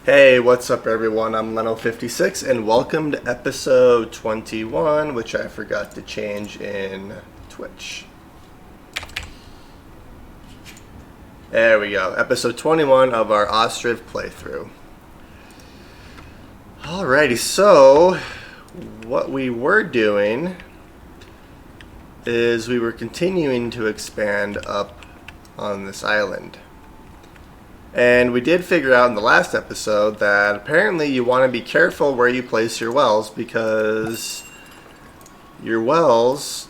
Hey, what's up everyone? I'm Leno56 and welcome to episode 21, which I forgot to change in Twitch. There we go, episode 21 of our Ostriv playthrough. Alrighty, so what we were doing is we were continuing to expand up on this island. And we did figure out in the last episode that apparently you want to be careful where you place your wells, because your wells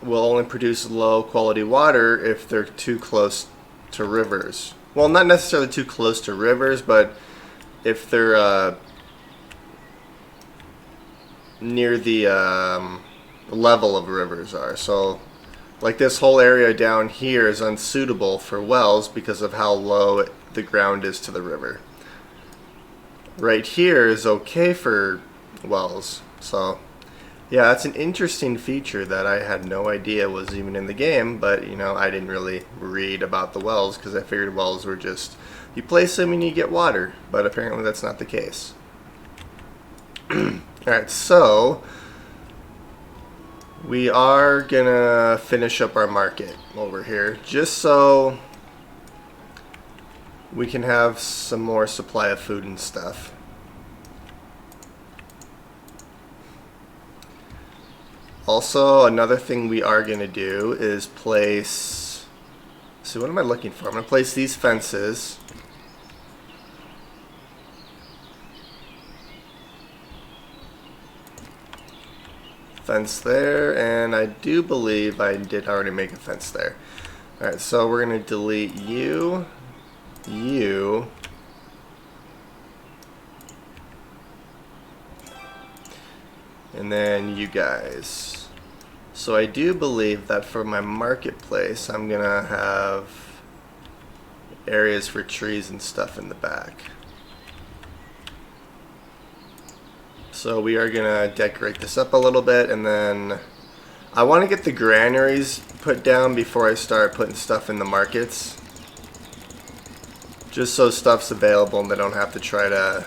will only produce low quality water if they're too close to rivers. Well, not necessarily too close to rivers, but if they're near the level of rivers are. So like this whole area down here is unsuitable for wells because of how low the ground is to the river. Right here is okay for wells. So yeah, that's an interesting feature that I had no idea was even in the game, but you know, I didn't really read about the wells because I figured wells were just, you place them and you get water, but apparently that's not the case. Alright, so we are gonna finish up our market over here just so we can have some more supply of food and stuff. Also, another thing we are gonna do is place, so what am I looking for? I'm gonna place these fences. Fence there, and I do believe I did already make a fence there. Alright, so we're going to delete you, you, and then you guys. So I do believe that for my marketplace I'm going to have areas for trees and stuff in the back. So we are gonna decorate this up a little bit, and then I want to get the granaries put down before I start putting stuff in the markets, just so stuff's available and they don't have to try to,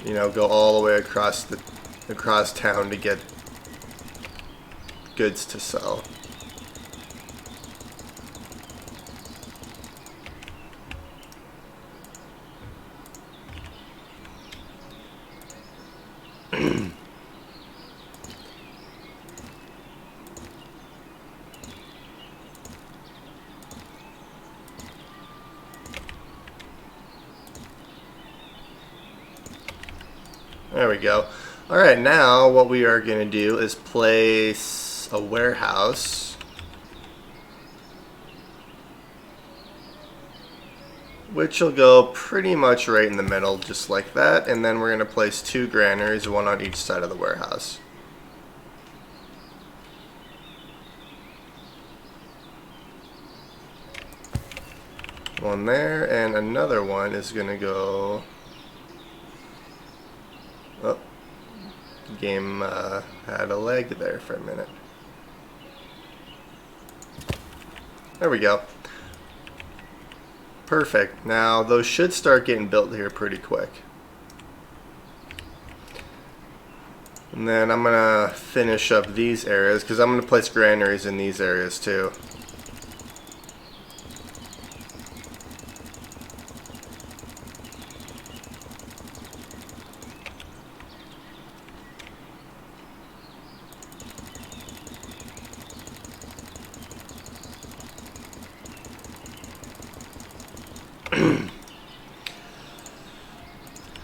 you know, go all the way across town to get goods to sell. There we go. Alright, now what we are going to do is place a warehouse, which will go pretty much right in the middle, just like that, and then we're going to place two granaries, one on each side of the warehouse. One there, and another one is going to go... Oh, game had a lag there for a minute. There we go. Perfect. Now those should start getting built here pretty quick. And then I'm going to finish up these areas because I'm going to place granaries in these areas too.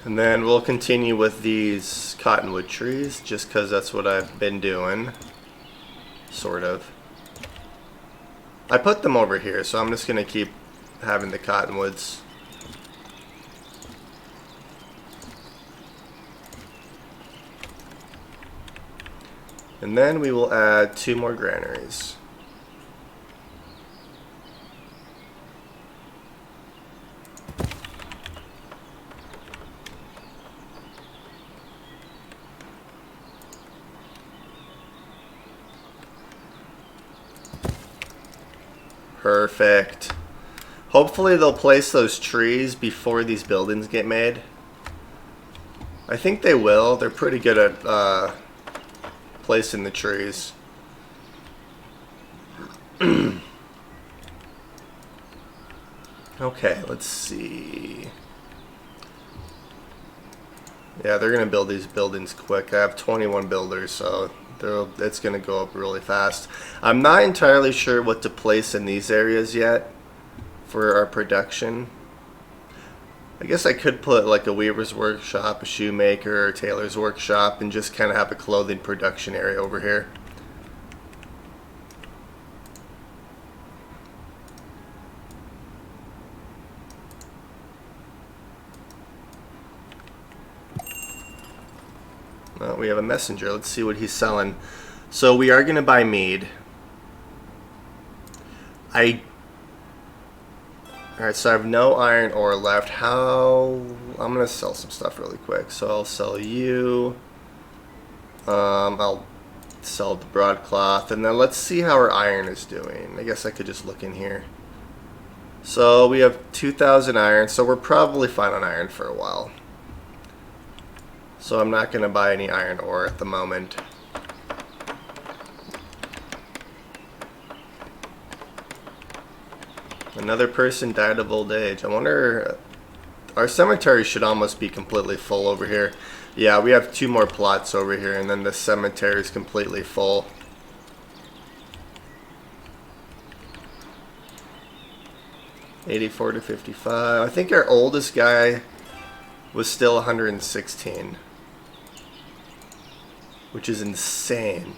And then we'll continue with these cottonwood trees, just because that's what I've been doing, sort of. I put them over here, so I'm just going to keep having the cottonwoods. And then we will add two more granaries. Perfect. Hopefully they'll place those trees before these buildings get made. I think they will. They're pretty good at placing the trees. Okay, let's see. Yeah, they're going to build these buildings quick. I have 21 builders, so it's going to go up really fast. I'm not entirely sure what to place in these areas yet for our production. I guess I could put like a weaver's workshop, a shoemaker, or a tailor's workshop, and just kind of have a clothing production area over here. Well, we have a messenger. Let's see what he's selling. So we are going to buy mead. Alright, so I have no iron ore left. I'm going to sell some stuff really quick. So I'll sell you. I'll sell the broadcloth. And then let's see how our iron is doing. I guess I could just look in here. So we have 2,000 iron. So we're probably fine on iron for a while. So I'm not going to buy any iron ore at the moment. Another person died of old age. I wonder, our cemetery should almost be completely full over here. Yeah, we have 2 more plots over here, and then the cemetery is completely full. $84 to $55. I think our oldest guy was still 116, which is insane.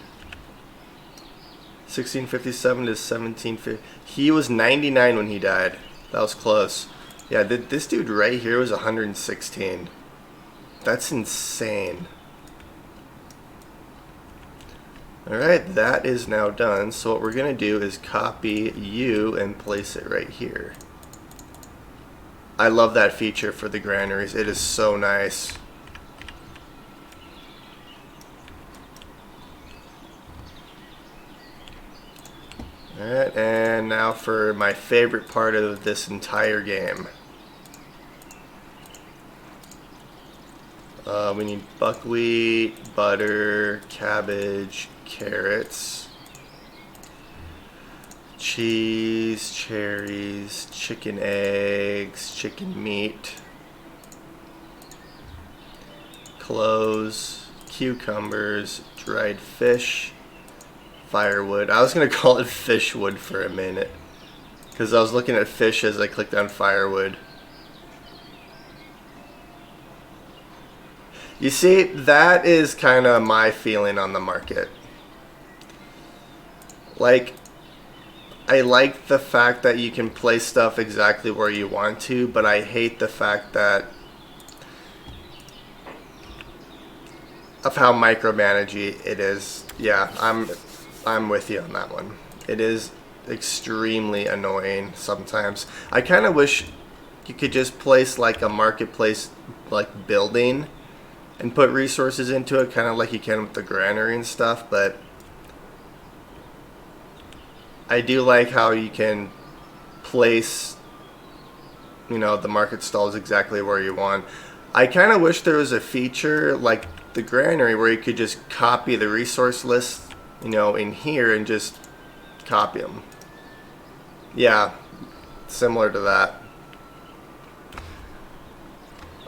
1657 to 1750. He was 99 when he died. That was close. Yeah, this dude right here was 116. That's insane. Alright, that is now done. So what we're going to do is copy you and place it right here. I love that feature for the granaries. It is so nice. Alright, and now for my favorite part of this entire game. We need buckwheat, butter, cabbage, carrots, cheese, cherries, chicken eggs, chicken meat, cloves, cucumbers, dried fish, firewood. I was going to call it fishwood for a minute because I was looking at fish as I clicked on firewood. You see, that is kind of my feeling on the market. Like, I like the fact that you can place stuff exactly where you want to, but I hate the fact that of how micromanagey it is. Yeah, I'm with you on that one. It is extremely annoying sometimes. I kind of wish you could just place like a marketplace like building and put resources into it, kind of like you can with the granary and stuff, but I do like how you can place, you know, the market stalls exactly where you want. I kind of wish there was a feature like the granary where you could just copy the resource list, you know, in here and just copy them. Yeah, similar to that.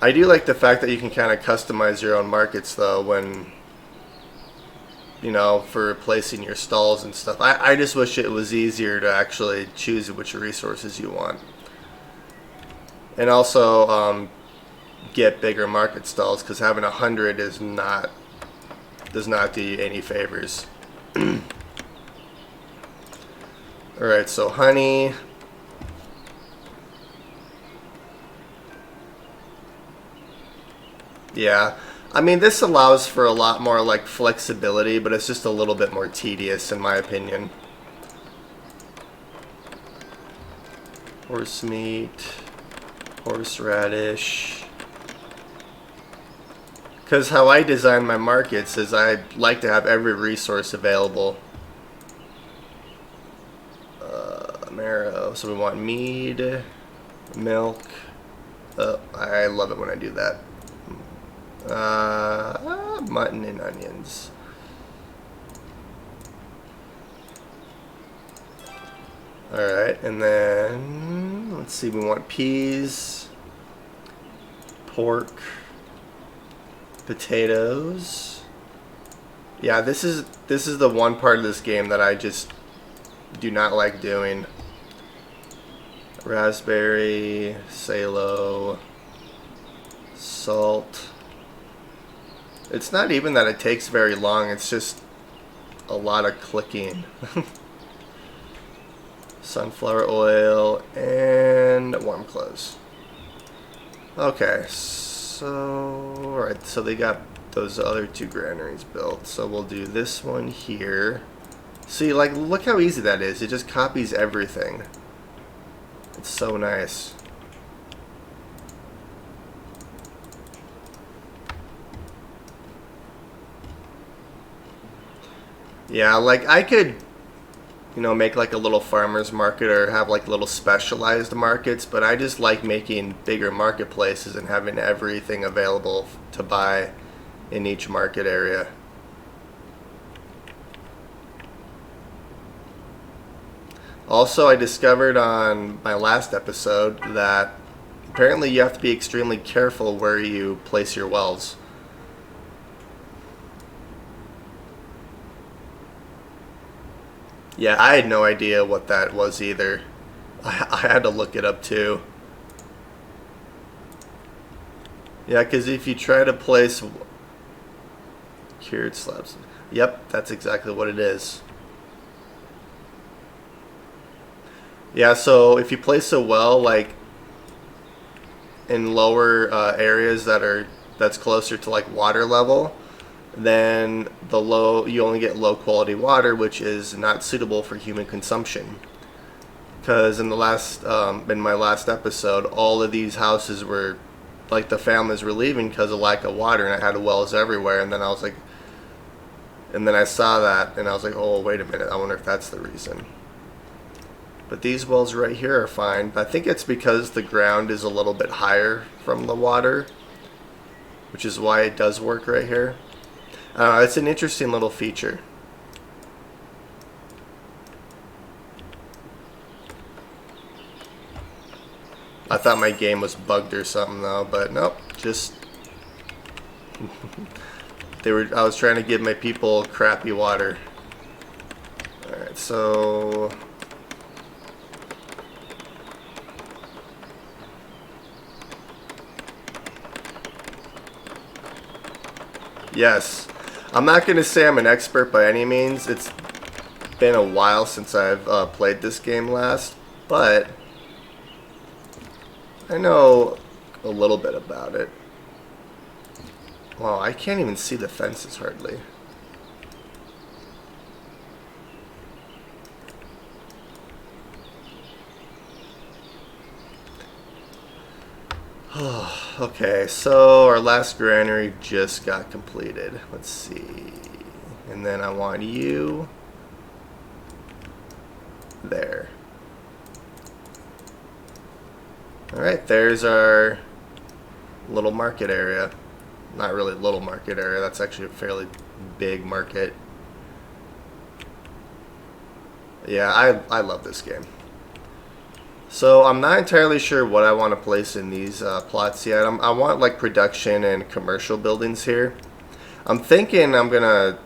I do like the fact that you can kind of customize your own markets though when, you know, for placing your stalls and stuff. I just wish it was easier to actually choose which resources you want. And also get bigger market stalls, because having 100 does not do you any favors. Alright, so honey. Yeah, I mean, this allows for a lot more like flexibility, but it's just a little bit more tedious in my opinion. Horse meat, horseradish. Because how I design my markets is I like to have every resource available. Marrow, so we want mead. milk. Oh, I love it when I do that. Mutton and onions. Alright, and then let's see, we want peas, pork, potatoes. Yeah, this is the one part of this game that I just do not like doing. Raspberry, salo, salt. It's not even that it takes very long, it's just a lot of clicking. Sunflower oil and warm clothes. Okay, so alright, so they got those other two granaries built. So we'll do this one here. See, like, look how easy that is. It just copies everything. It's so nice. Yeah, like I could, you know, make like a little farmer's market or have like little specialized markets, but I just like making bigger marketplaces and having everything available to buy in each market area. Also, I discovered on my last episode that apparently you have to be extremely careful where you place your wells. Yeah, I had no idea what that was either. I had to look it up too. Yeah, because if you try to place cured slabs, yep, that's exactly what it is. Yeah, so if you place a well like in lower areas that's closer to like water level, then you only get low quality water, which is not suitable for human consumption. Because in my last episode, all of these houses were like the families were leaving because of lack of water, and I had wells everywhere. And then I saw that, and I was like, oh wait a minute, I wonder if that's the reason. But these wells right here are fine. I think it's because the ground is a little bit higher from the water, which is why it does work right here. It's an interesting little feature. I thought my game was bugged or something though, but nope, just I was trying to give my people crappy water. Alright, so yes. I'm not going to say I'm an expert by any means. It's been a while since I've played this game last, but I know a little bit about it. Wow, I can't even see the fences hardly. Okay, so our last granary just got completed. Let's see. And then I want you there. Alright, there's our little market area. Not really little market area, that's actually a fairly big market. Yeah, I love this game. So I'm not entirely sure what I want to place in these plots yet. I want like production and commercial buildings here. I'm thinking I'm gonna...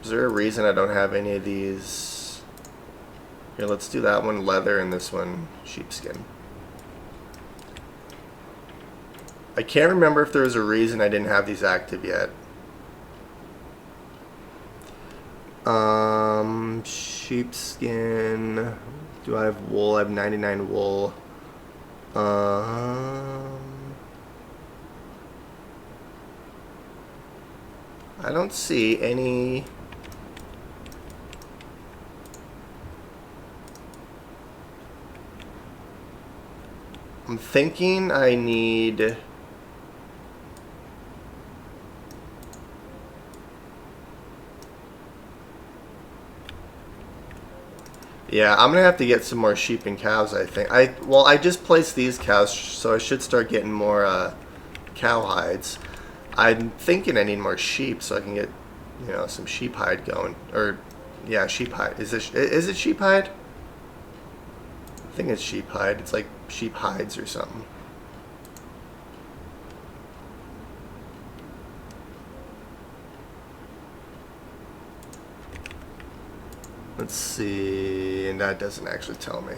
Is there a reason I don't have any of these? Here, let's do that one leather and this one sheepskin. I can't remember if there was a reason I didn't have these active yet. Sheepskin. Do I have wool? I have 99 wool. I don't see any. I'm thinking I need. Yeah, I'm gonna have to get some more sheep and cows, I think. I just placed these cows, so I should start getting more cow hides. I'm thinking I need more sheep so I can get, some sheep hide going. Or, yeah, sheep hide. Is it sheep hide? I think it's sheep hide. It's like sheep hides or something. Let's see, and that doesn't actually tell me.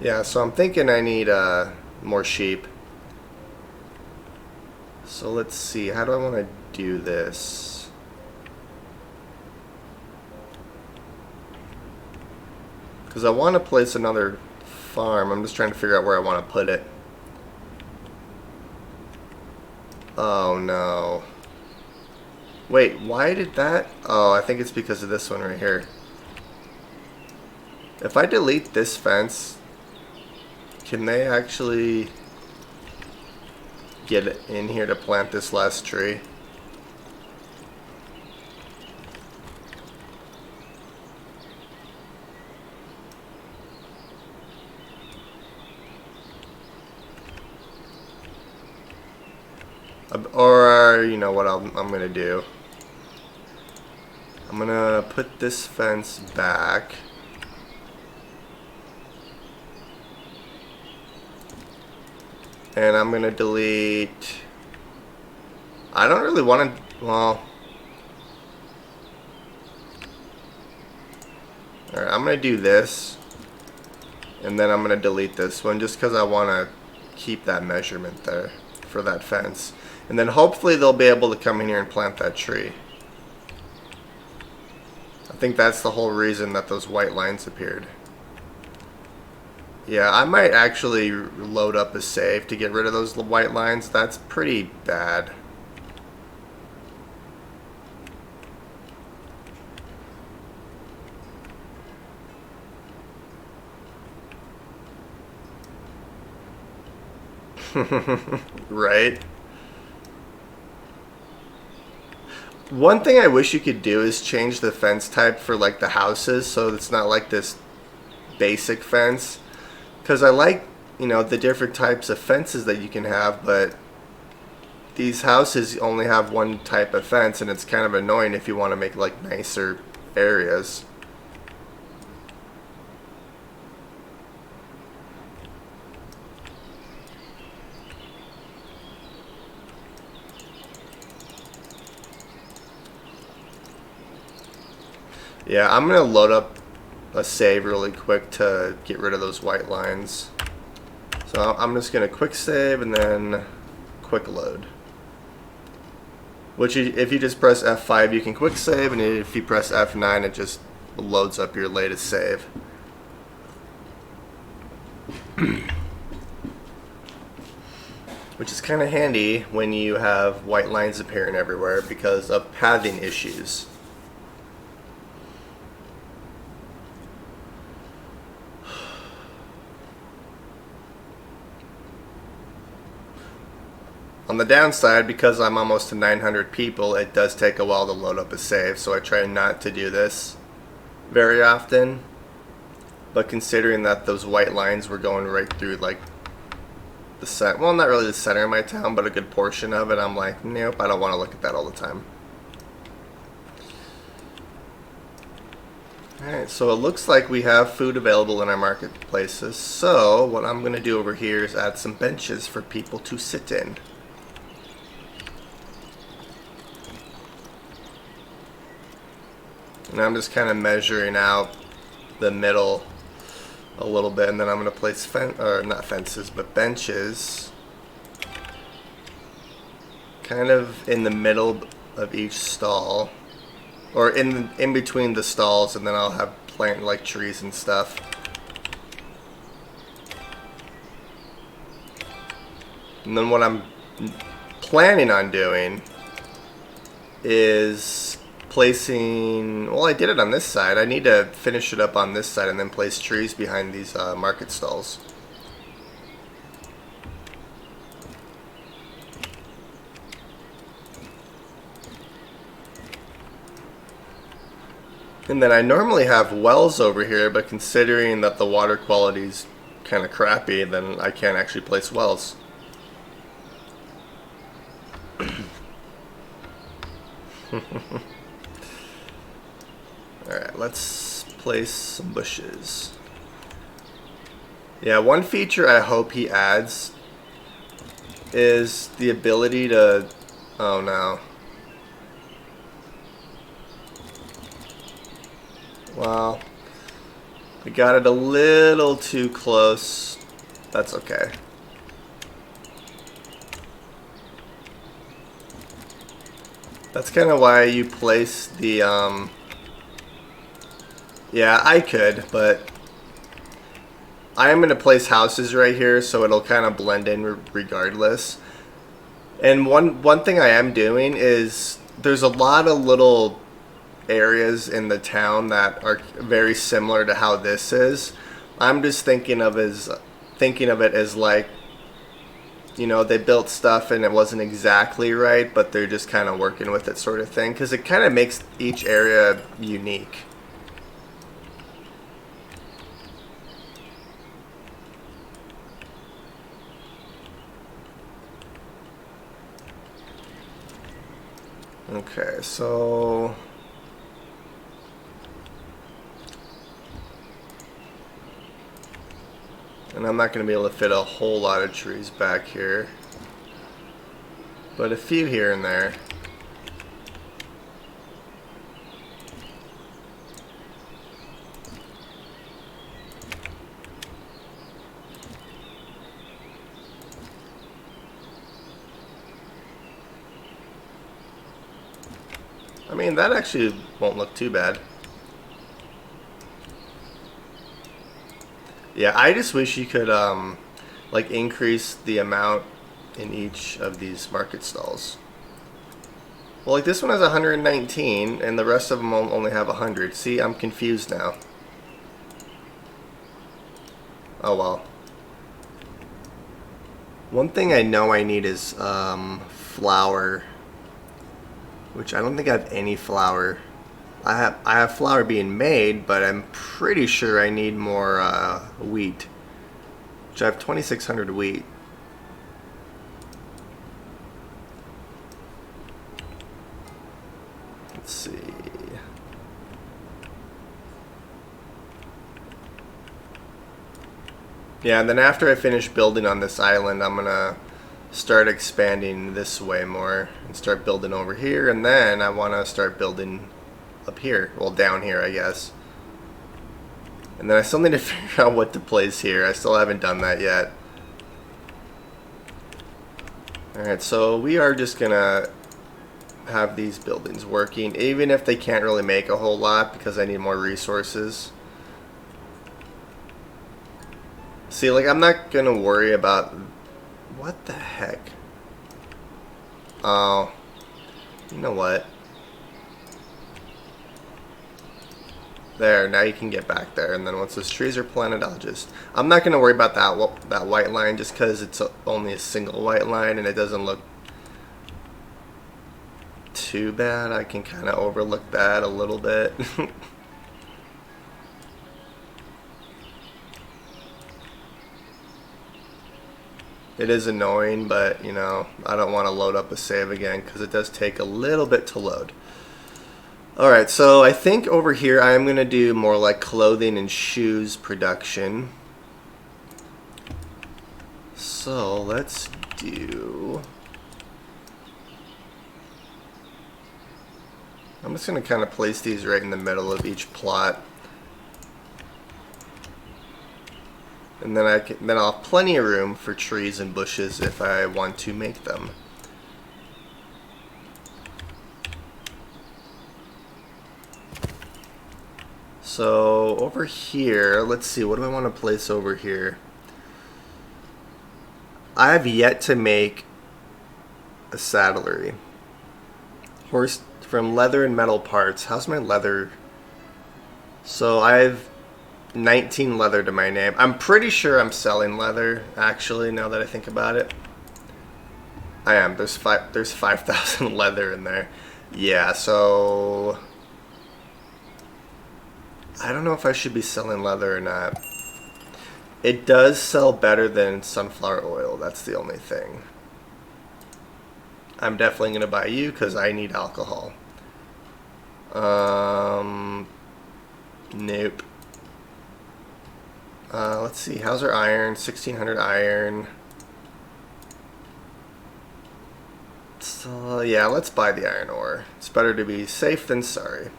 Yeah, so I'm thinking I need more sheep. So let's see, how do I want to do this? Because I want to place another farm. I'm just trying to figure out where I want to put it. Oh no. Wait, why did that? Oh, I think it's because of this one right here. If I delete this fence, can they actually get in here to plant this last tree? Or, you know what I'm going to do? I'm going to put this fence back. And I'm going to delete... I don't really want to... Well... Alright, I'm going to do this. And then I'm going to delete this one just because I want to keep that measurement there for that fence. And then hopefully they'll be able to come in here and plant that tree. I think that's the whole reason that those white lines appeared. Yeah, I might actually load up a save to get rid of those white lines. That's pretty bad. Right? One thing I wish you could do is change the fence type for like the houses so it's not like this basic fence. Because I like, the different types of fences that you can have, but these houses only have one type of fence and it's kind of annoying if you want to make like nicer areas. Yeah, I'm going to load up a save really quick to get rid of those white lines. So I'm just going to quick save and then quick load. Which if you just press F5 you can quick save, and if you press F9 it just loads up your latest save. Which is kind of handy when you have white lines appearing everywhere because of pathing issues. On the downside, because I'm almost to 900 people, it does take a while to load up a save, so I try not to do this very often. But considering that those white lines were going right through like the set, well, not really the center of my town, but a good portion of it, I'm like, nope, I don't want to look at that all the time. Alright, so it looks like we have food available in our marketplaces, so what I'm going to do over here is add some benches for people to sit in. And I'm just kind of measuring out the middle a little bit, and then I'm going to place not fences, but benches kind of in the middle of each stall, or in between the stalls, and then I'll have plant like trees and stuff. And then what I'm planning on doing is placing, well, I did it on this side. I need to finish it up on this side and then place trees behind these market stalls. And then I normally have wells over here, but considering that the water quality is kind of crappy, then I can't actually place wells. Alright, let's place some bushes. Yeah, one feature I hope he adds is the ability to... Oh no. Well, I got it a little too close. That's okay. That's kind of why you place the, yeah, I could, but I am going to place houses right here so it'll kind of blend in regardless. And one thing I am doing is there's a lot of little areas in the town that are very similar to how this is. I'm just thinking of it as like, you know, they built stuff and it wasn't exactly right, but they're just kind of working with it sort of thing, because it kind of makes each area unique. Okay, so and I'm not going to be able to fit a whole lot of trees back here, but a few here and there. I mean, that actually won't look too bad. Yeah, I just wish you could like increase the amount in each of these market stalls. Well, like this one has 119 and the rest of them only have 100. See, I'm confused now. Oh well. One thing I know I need is flour, which I don't think I have any flour. I have flour being made, but I'm pretty sure I need more wheat, which I have 2,600 wheat. Let's see. Yeah, and then after I finish building on this island, I'm gonna start expanding this way more and start building over here, and then I want to start building up here, well, down here, I guess. And then I still need to figure out what to place here. I still haven't done that yet. Alright, so we are just gonna have these buildings working, even if they can't really make a whole lot because I need more resources. See, like, I'm not gonna worry about... What the heck? Oh, you know what? There, now you can get back there, and then once those trees are planted, I'm not going to worry about that white line just because it's only a single white line and it doesn't look too bad. I can kind of overlook that a little bit. It is annoying, but, you know, I don't want to load up a save again because it does take a little bit to load. Alright, so I think over here I am going to do more like clothing and shoes production. So let's do... I'm just going to kind of place these right in the middle of each plot. And then I'll have plenty of room for trees and bushes if I want to make them. So over here, let's see, what do I want to place over here? I have yet to make a saddlery. Horse from leather and metal parts. How's my leather? So I have 19 leather to my name. I'm pretty sure I'm selling leather, actually, now that I think about it. I am. There's 5,000 leather in there. Yeah, so I don't know if I should be selling leather or not. It does sell better than sunflower oil. That's the only thing. I'm definitely going to buy you because I need alcohol. Nope. Let's see. How's our iron? 1600 iron. So, yeah, let's buy the iron ore. It's better to be safe than sorry.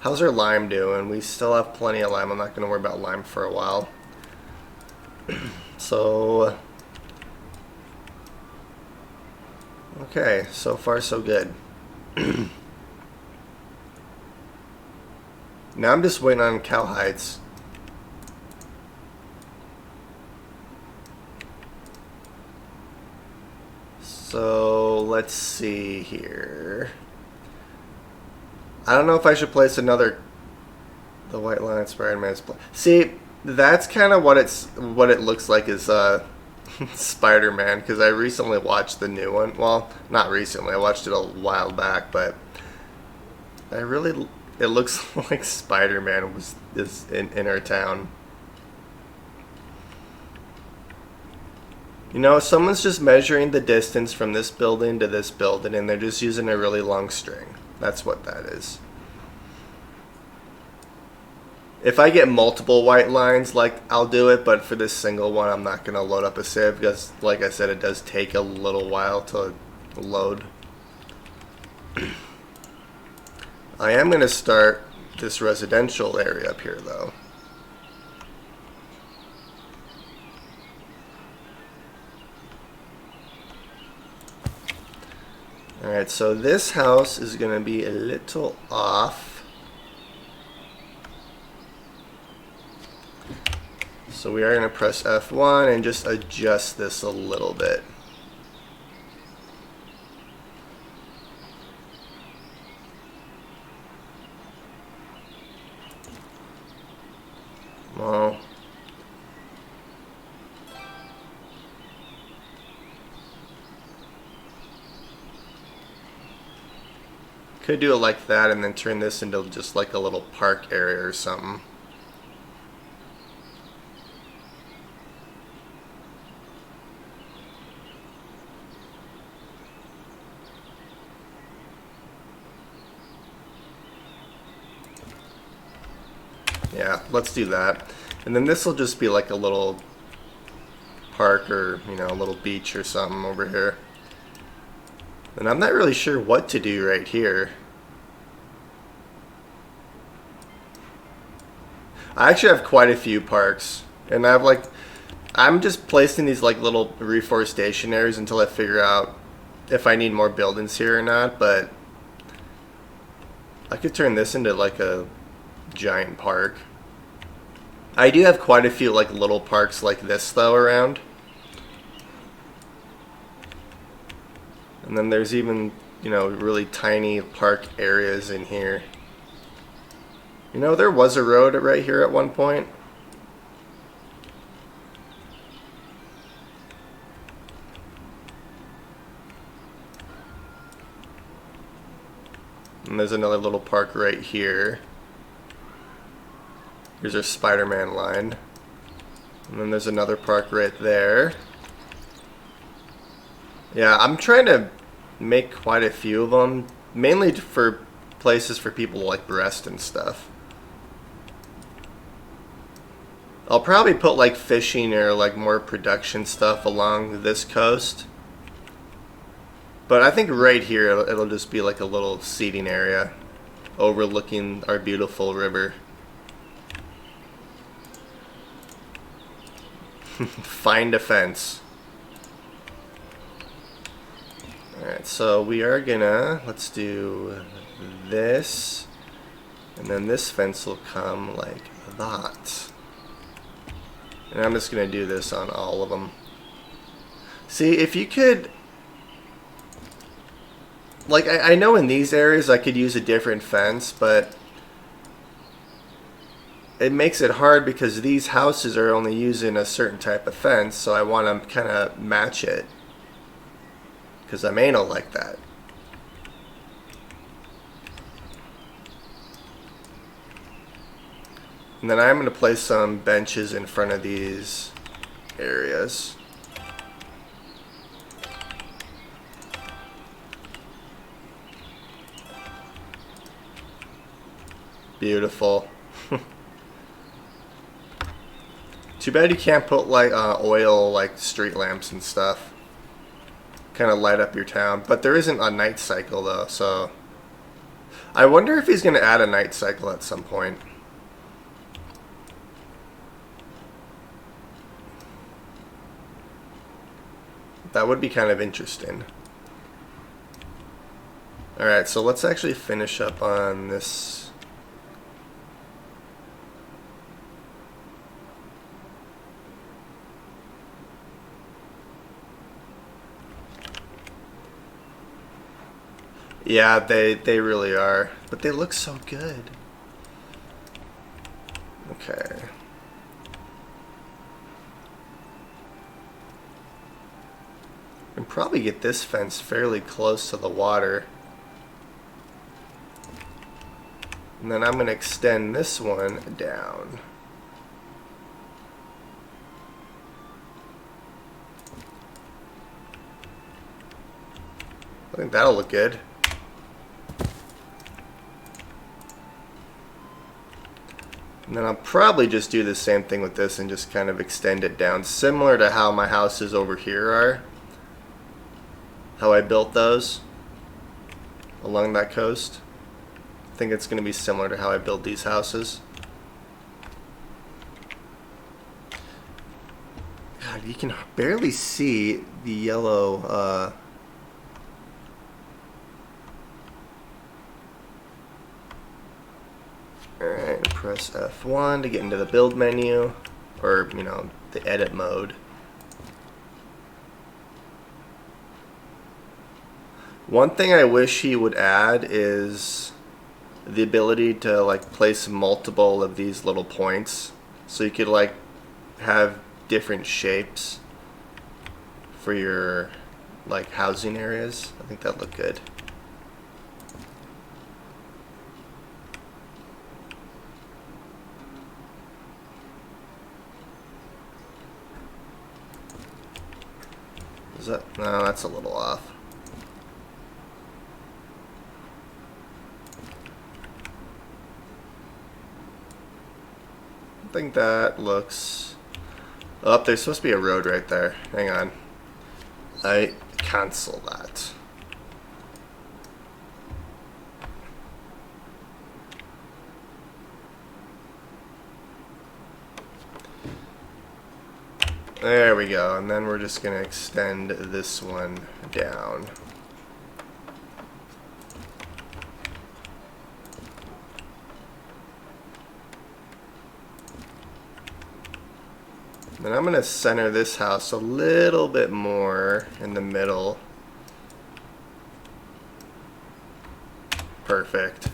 How's our lime doing? We still have plenty of lime. I'm not going to worry about lime for a while. So, okay, so far so good. Now I'm just waiting on cow hides. So, let's see here. I don't know if I should place another... The white line inspired man's... See, that's kind of what it looks like is Spider-Man, because I recently watched the new one. Well, not recently. I watched it a while back, but it looks like Spider-Man is in our town. You know, someone's just measuring the distance from this building to this building, and they're just using a really long string. That's what that is. If I get multiple white lines, like, I'll do it, but for this single one, I'm not going to load up a save because, like I said, it does take a little while to load. I am going to start this residential area up here, though. Alright, so this house is going to be a little off. So we are going to press F1 and just adjust this a little bit. Well, could do it like that and then turn this into just like a little park area or something. Yeah, let's do that. And then this will just be like a little park or, you know, a little beach or something over here. And I'm not really sure what to do right here. I actually have quite a few parks. And I'm just placing these like little reforestation areas until I figure out if I need more buildings here or not. But I could turn this into like a giant park. I do have quite a few like little parks like this though around. And then there's even, you know, really tiny park areas in here. You know, there was a road right here at one point. And there's another little park right here. Here's our Spider-Man line. And then there's another park right there. Yeah, I'm trying to make quite a few of them. Mainly for places for people to like rest and stuff. I'll probably put like fishing or like more production stuff along this coast. But I think right here it'll just be like a little seating area overlooking our beautiful river. Find a fence. Alright, so we are gonna, let's do this. And then this fence will come like that. And I'm just going to do this on all of them. See, if you could... Like, I know in these areas I could use a different fence, but... It makes it hard because these houses are only using a certain type of fence, so I want to kind of match it. Because I'm anal like that. And then I'm going to place some benches in front of these areas. Beautiful. Too bad you can't put like oil, like street lamps and stuff. Kind of light up your town. But there isn't a night cycle though, so I wonder if he's going to add a night cycle at some point. That would be kind of interesting. Alright, so let's actually finish up on this. Yeah, they really are. But they look so good. Okay. I can probably get this fence fairly close to the water. And then I'm going to extend this one down. I think that'll look good. And then I'll probably just do the same thing with this and just kind of extend it down, similar to how my houses over here are. How I built those along that coast. I think it's going to be similar to how I build these houses. God, you can barely see the yellow Alright, press F1 to get into the build menu, or, you know, the edit mode. One thing I wish he would add is the ability to like place multiple of these little points, so you could like have different shapes for your like housing areas. I think that'd look good. Is that, no, that's a little off. I think that looks... Oh, there's supposed to be a road right there. Hang on. I cancel that. There we go, and then we're just going to extend this one down. Then I'm going to center this house a little bit more in the middle. Perfect.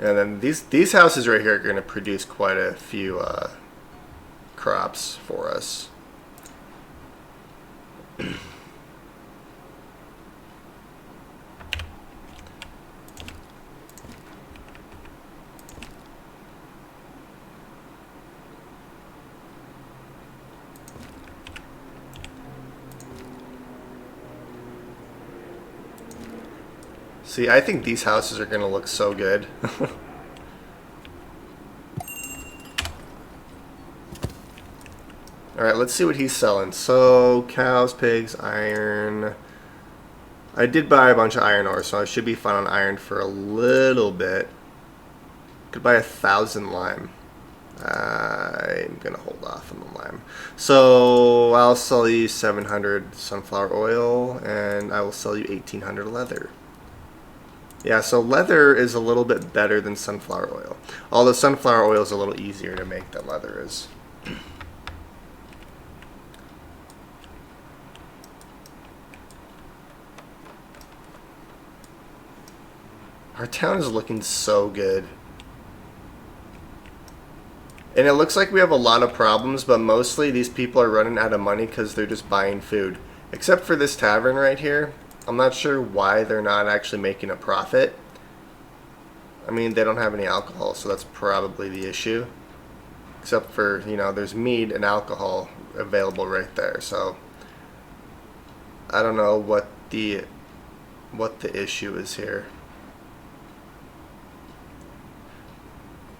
And then these houses right here are going to produce quite a few crops for us. See, I think these houses are going to look so good. Alright, let's see what he's selling. So, cows, pigs, iron. I did buy a bunch of iron ore, so I should be fine on iron for a little bit. Could buy 1,000 lime. I'm going to hold off on the lime. So, I'll sell you 700 sunflower oil, and I will sell you 1,800 leather. Yeah, so leather is a little bit better than sunflower oil. Although sunflower oil is a little easier to make than leather is. Our town is looking so good. And it looks like we have a lot of problems, but mostly these people are running out of money because they're just buying food. Except for this tavern right here. I'm not sure why they're not actually making a profit. I mean, they don't have any alcohol, so that's probably the issue. Except for, you know, there's mead and alcohol available right there. So I don't know what the issue is here.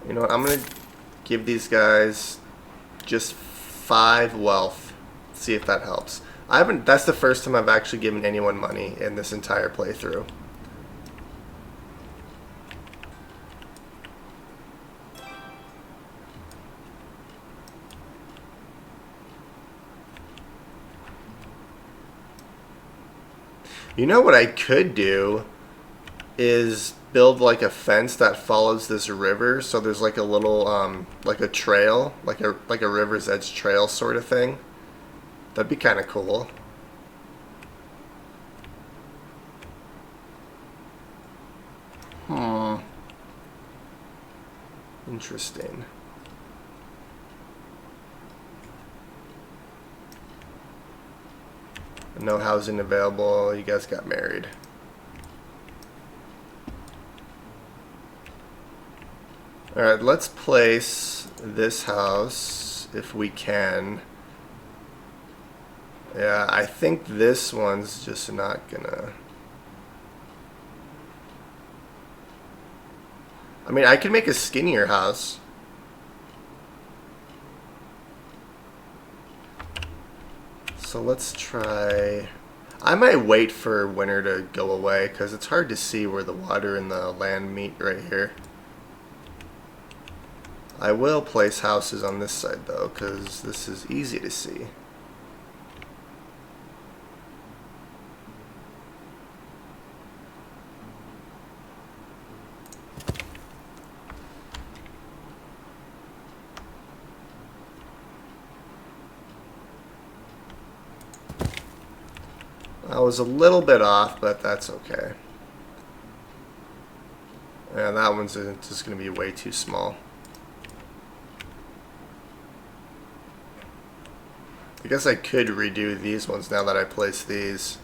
You know what? I'm gonna give these guys just 5 wealth. See if that helps. I haven't. That's the first time I've actually given anyone money in this entire playthrough. You know what I could do is build like a fence that follows this river, so there's like a little like a trail, like a river's edge trail sort of thing. That'd be kind of cool. Interesting. No housing available. You guys got married. Alright, let's place this house if we can. Yeah, I think this one's just not gonna... I mean, I could make a skinnier house. So let's try... I might wait for winter to go away because it's hard to see where the water and the land meet right here. I will place houses on this side though because this is easy to see. I was a little bit off, but that's okay. Yeah, that one's just going to be way too small. I guess I could redo these ones now that I place these.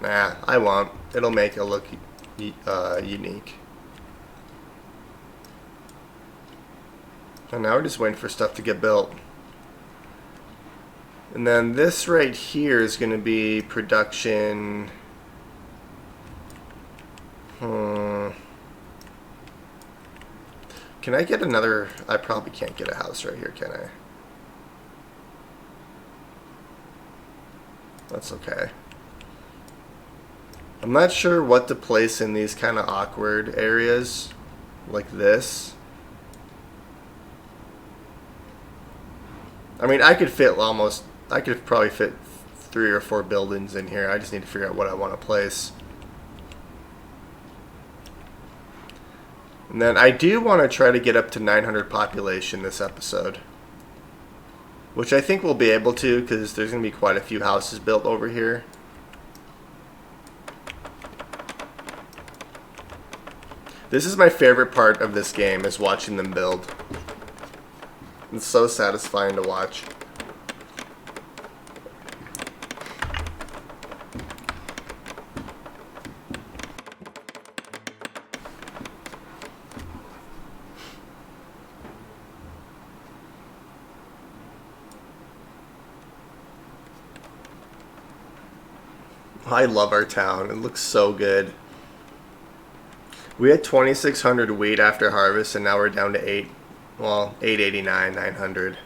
Nah, I won't. It'll make it look unique. And now we're just waiting for stuff to get built. And then this right here is going to be production. Can I get another? I probably can't get a house right here, can I? That's okay. I'm not sure what to place in these kind of awkward areas like this. I mean, I could probably fit 3 or 4 buildings in here. I just need to figure out what I want to place. And then I do want to try to get up to 900 population this episode. Which I think we'll be able to because there's going to be quite a few houses built over here. This is my favorite part of this game, is watching them build. It's so satisfying to watch. I love our town. It looks so good. We had 2,600 wheat after harvest, and now we're down to 889, 900.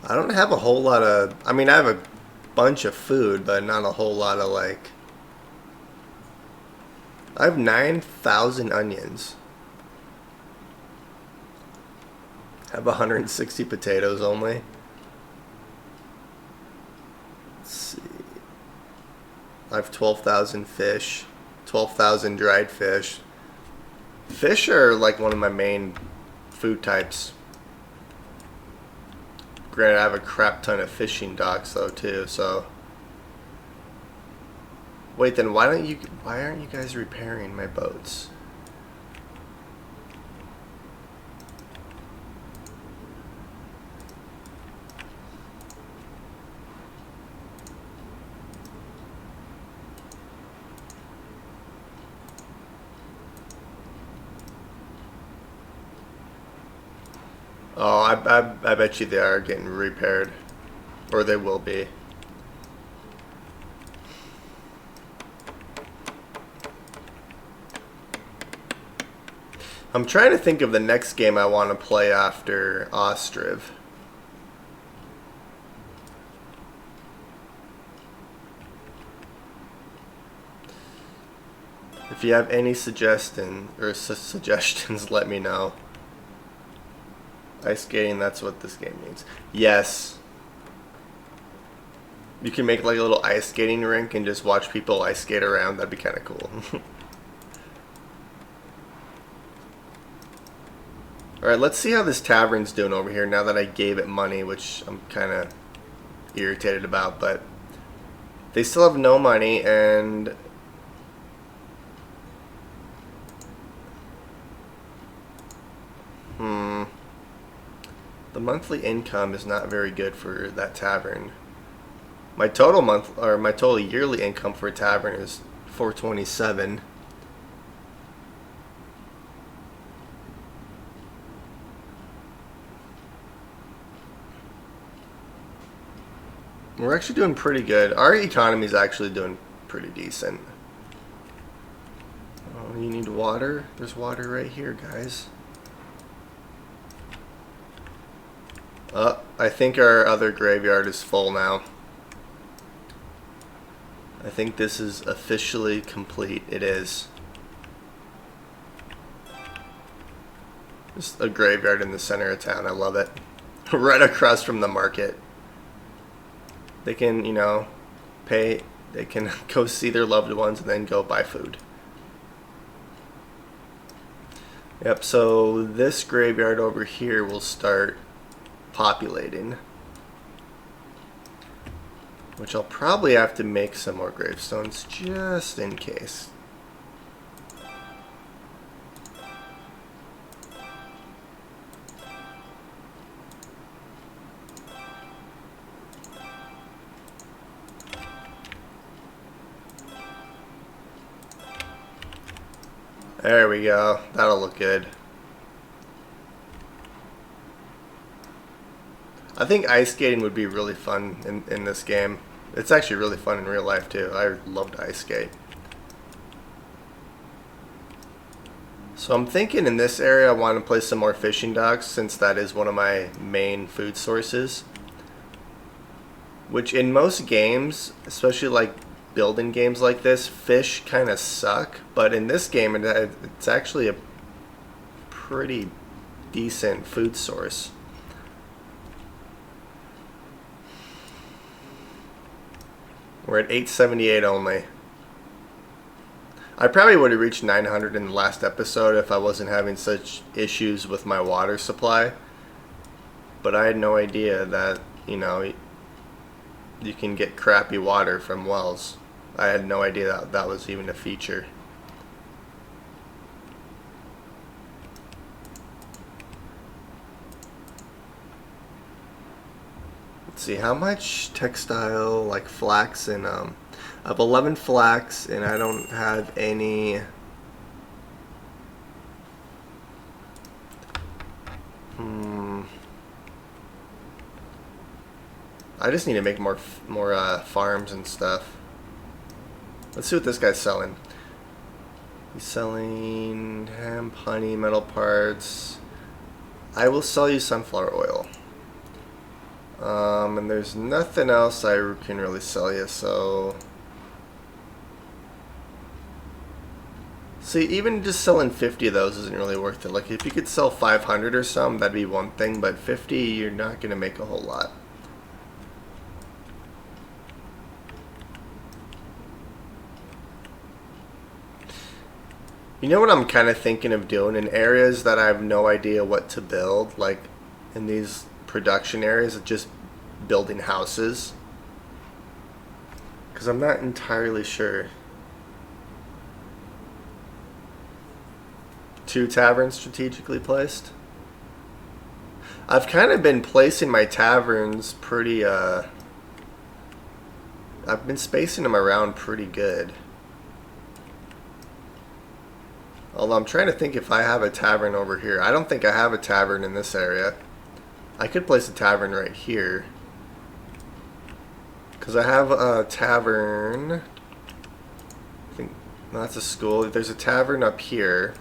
I don't have a whole lot of... I mean, I have a bunch of food, but not a whole lot of, like... I have 9,000 onions. I have 160 potatoes only. Let's see. I have 12,000 fish. 12,000 dried fish. Fish are like one of my main food types. Granted, I have a crap ton of fishing docks though too, so... Wait, then why aren't you guys repairing my boats? Oh, I bet you they are getting repaired. Or they will be. I'm trying to think of the next game I want to play after Ostriv. If you have any suggestions, let me know. Ice skating, that's what this game needs. Yes. You can make like a little ice skating rink and just watch people ice skate around. That'd be kind of cool. Alright, let's see how this tavern's doing over here now that I gave it money, which I'm kind of irritated about, but they still have no money, and the monthly income is not very good for that tavern. My total yearly income for a tavern is 427. We're actually doing pretty good. Our economy is actually doing pretty decent. Oh, you need water? There's water right here, guys. I think our other graveyard is full now. I think this is officially complete. It is. Just a graveyard in the center of town. I love it. Right across from the market. They can, you know, pay. They can go see their loved ones and then go buy food. Yep, so this graveyard over here will start populating, which I'll probably have to make some more gravestones just in case. There we go. That'll look good. I think ice skating would be really fun in this game. It's actually really fun in real life too. I love to ice skate. So I'm thinking in this area I want to place some more fishing docks, since that is one of my main food sources. Which in most games, especially like building games like this, fish kind of suck. But in this game it's actually a pretty decent food source. We're at 878 only. I probably would have reached 900 in the last episode if I wasn't having such issues with my water supply. But I had no idea that, you know, you can get crappy water from wells. I had no idea that that was even a feature. Let's see, how much textile, like flax, and I have 11 flax, and I don't have any. I just need to make more farms and stuff. Let's see what this guy's selling. He's selling hemp, honey, metal parts. I will sell you sunflower oil. And there's nothing else I can really sell you, so. See, even just selling 50 of those isn't really worth it. Like, if you could sell 500 or something, that'd be one thing, but 50, you're not going to make a whole lot. You know what I'm kind of thinking of doing in areas that I have no idea what to build, like in these production areas, of just building houses, because I'm not entirely sure. 2 taverns strategically placed. I've kind of been placing my taverns pretty, I've been spacing them around pretty good. Although I'm trying to think if I have a tavern over here. I don't think I have a tavern in this area. I could place a tavern right here. Because I have a tavern. I think that's a school. There's a tavern up here.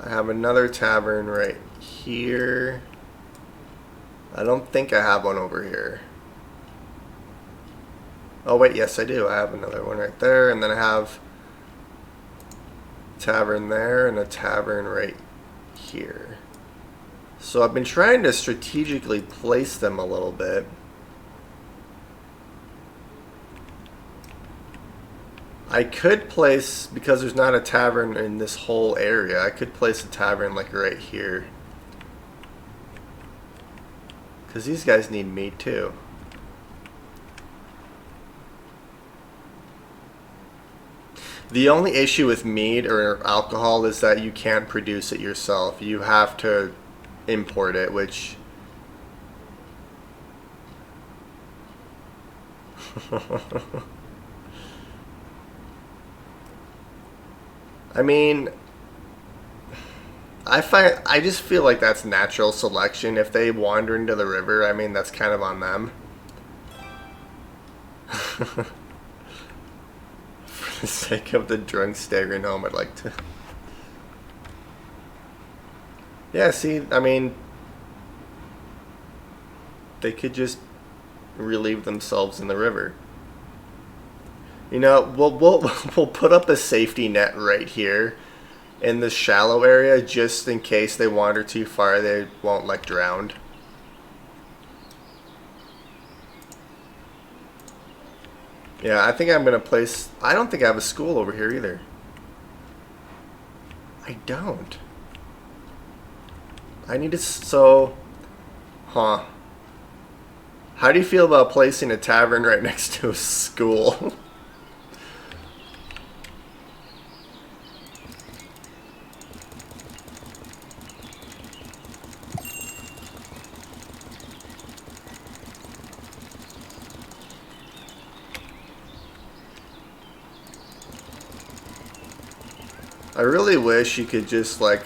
I have another tavern right here. I don't think I have one over here. Oh wait, yes I do. I have another one right there, and then I have a tavern there and a tavern right here. So I've been trying to strategically place them a little bit. I could place, because there's not a tavern in this whole area, I could place a tavern like right here. Because these guys need meat too. The only issue with mead or alcohol is that you can't produce it yourself. You have to import it, which... I mean, I just feel like that's natural selection. If they wander into the river, I mean, that's kind of on them. For the sake of the drunk staggering home, I'd like to. Yeah, see, I mean, they could just relieve themselves in the river. You know, we'll put up a safety net right here in the shallow area, just in case they wander too far, they won't like drown. Yeah, I think I'm gonna place. I don't think I have a school over here either. I don't. I need to. So, huh? How do you feel about placing a tavern right next to a school? I really wish you could just like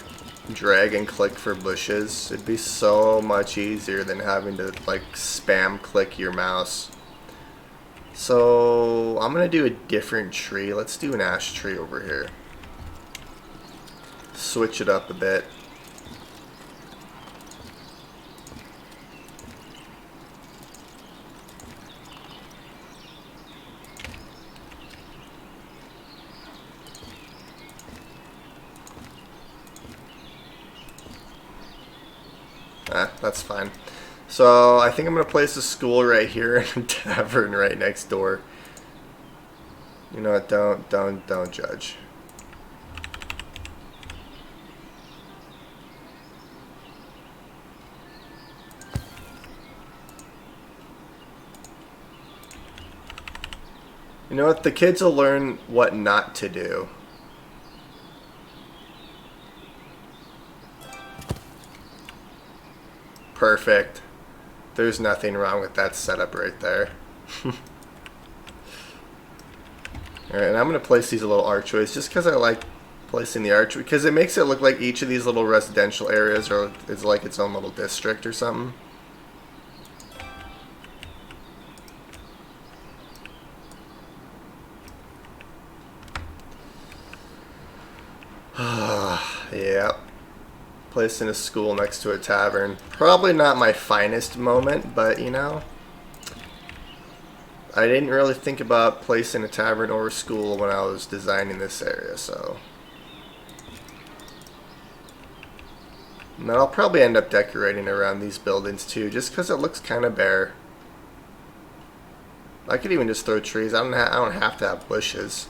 drag and click for bushes. It'd be so much easier than having to like spam click your mouse. So I'm gonna do a different tree. Let's do an ash tree over here. Switch it up a bit. That's fine. So I think I'm gonna place a school right here and a tavern right next door. You know what? Don't judge. You know what? The kids will learn what not to do. Perfect. There's nothing wrong with that setup right there. Alright, and I'm going to place these little archways just because I like placing the archway, because it makes it look like each of these little residential areas is like its own little district or something. Yep. Placing a school next to a tavern. Probably not my finest moment, but you know, I didn't really think about placing a tavern or a school when I was designing this area, so. And then I'll probably end up decorating around these buildings too, just because it looks kind of bare. I could even just throw trees. I don't have to have bushes.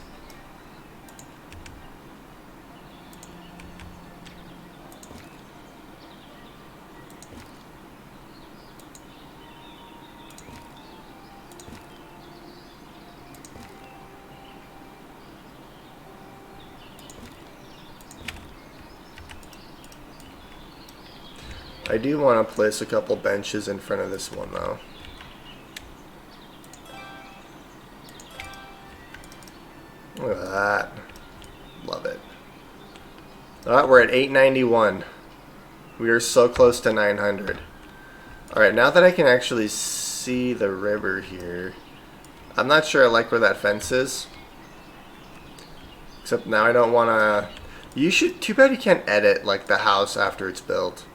I do want to place a couple benches in front of this one though. Look at that. Love it. Alright, we're at 891. We are so close to 900. Alright, now that I can actually see the river here, I'm not sure I like where that fence is. Except now I don't want to... You should... Too bad you can't edit, like, the house after it's built.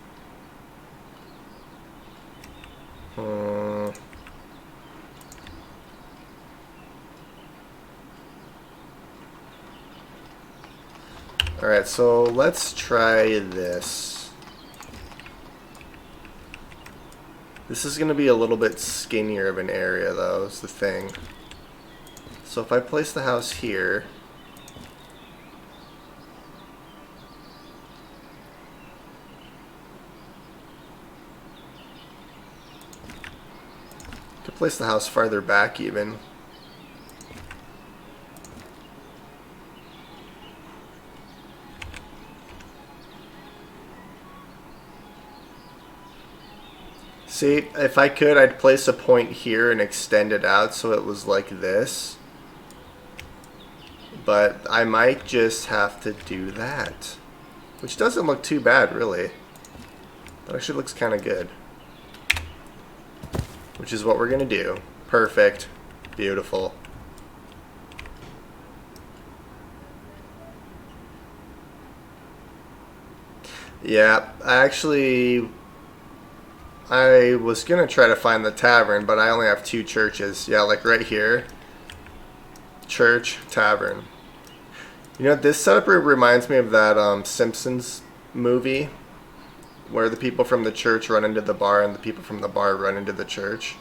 Alright, so let's try this. This is going to be a little bit skinnier of an area, though, is the thing. So if I place the house here... I could place the house farther back, even. See, if I could, I'd place a point here and extend it out so it was like this. But I might just have to do that. Which doesn't look too bad, really. That actually looks kind of good. Which is what we're going to do. Perfect. Beautiful. Yeah, I was going to try to find the tavern, but I only have 2 churches. Yeah, like right here. Church, tavern. You know, this setup reminds me of that Simpsons movie where the people from the church run into the bar and the people from the bar run into the church.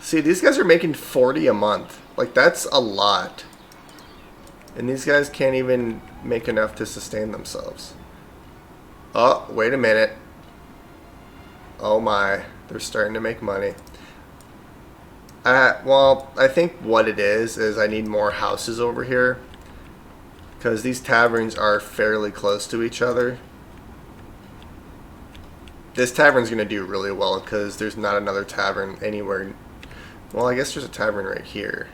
See, these guys are making 40 a month. Like, that's a lot. And these guys can't even make enough to sustain themselves. Oh, wait a minute. Oh my, they're starting to make money. Well, I think what it is I need more houses over here. Because these taverns are fairly close to each other. This tavern's going to do really well because there's not another tavern anywhere. Well, I guess there's a tavern right here.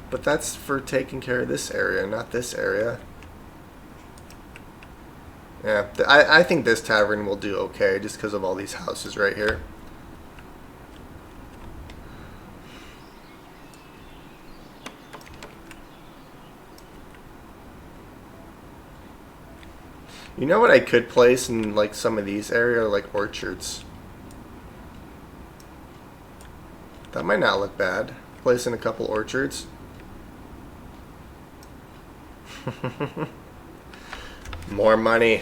But that's for taking care of this area, not this area. Yeah, I think this tavern will do okay just because of all these houses right here. You know what I could place in like some of these areas, like orchards? That might not look bad. Place in a couple orchards. More money.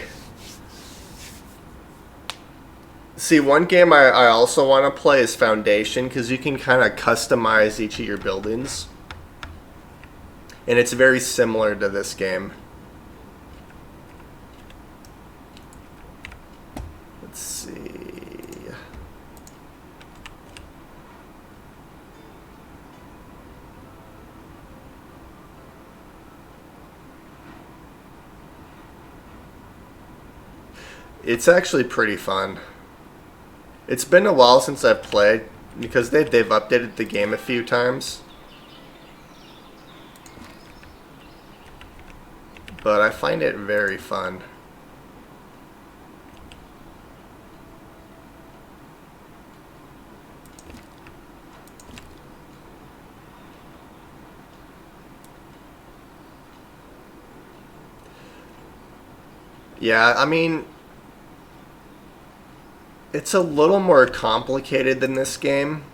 See, one game I also want to play is Foundation, because you can kind of customize each of your buildings. And it's very similar to this game. Let's see. It's actually pretty fun. It's been a while since I've played because they've updated the game a few times. But I find it very fun. Yeah, I mean, it's a little more complicated than this game.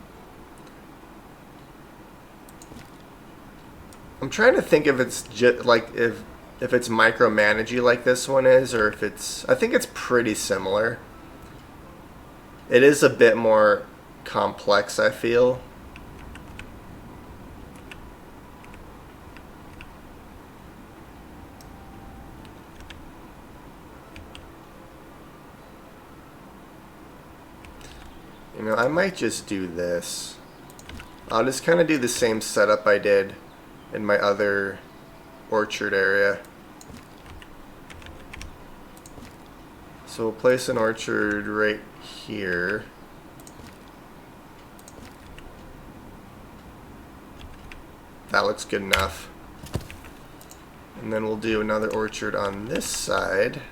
I'm trying to think if it's just like if it's micromanagey like this one is, or if it's... I think it's pretty similar. It is a bit more complex, I feel. You know, I might just do this. I'll just kind of do the same setup I did in my other orchard area. So we'll place an orchard right here. That that looks good enough. And then we'll do another orchard on this side.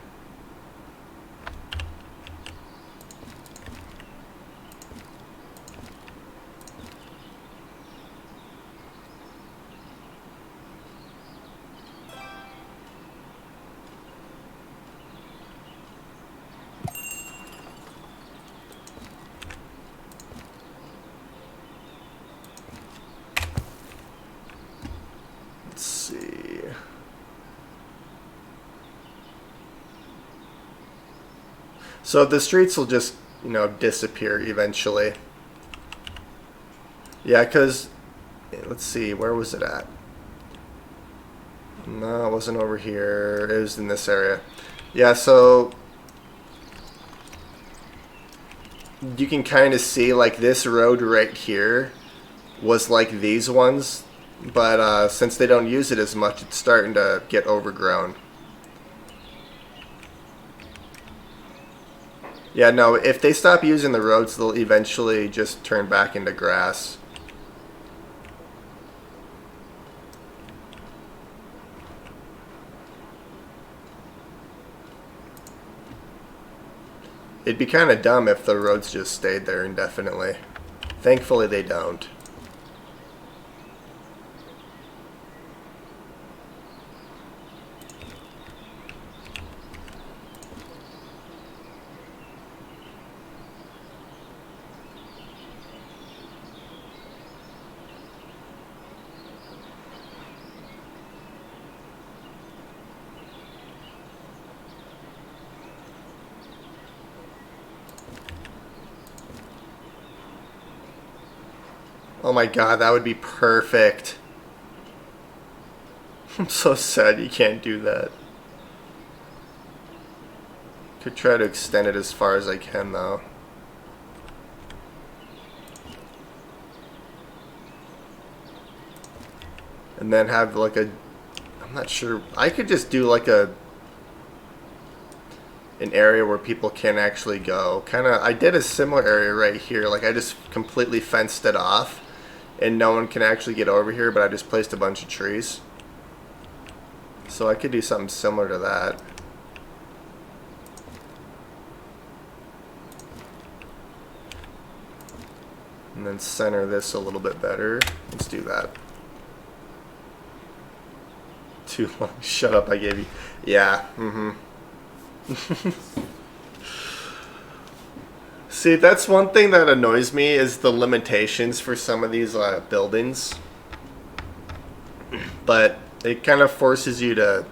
Let's see. So the streets will just, you know, disappear eventually. Yeah, because, let's see, where was it at? No, it wasn't over here. It was in this area. Yeah, so you can kind of see, like, this road right here was like these ones. But since they don't use it as much, it's starting to get overgrown. Yeah, no, if they stop using the roads, they'll eventually just turn back into grass. It'd be kind of dumb if the roads just stayed there indefinitely. Thankfully, they don't. Oh my god, that would be perfect. I'm so sad you can't do that. Could try to extend it as far as I can though. And then have like a, I'm not sure, I could just do like an area where people can actually go. I did a similar area right here, like I just completely fenced it off and no one can actually get over here, but I just placed a bunch of trees. So I could do something similar to that. And then center this a little bit better. Let's do that. Too long. Shut up, I gave you. Yeah, See, that's one thing that annoys me is the limitations for some of these buildings. But it kind of forces you to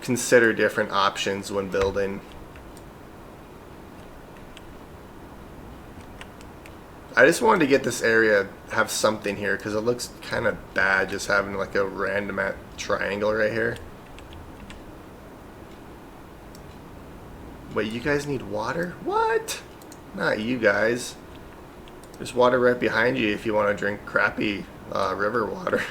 consider different options when building. I just wanted to get this area, have something here, because it looks kind of bad just having like a random triangle right here. Wait, you guys need water? What? Not you guys. There's water right behind you if you want to drink crappy river water.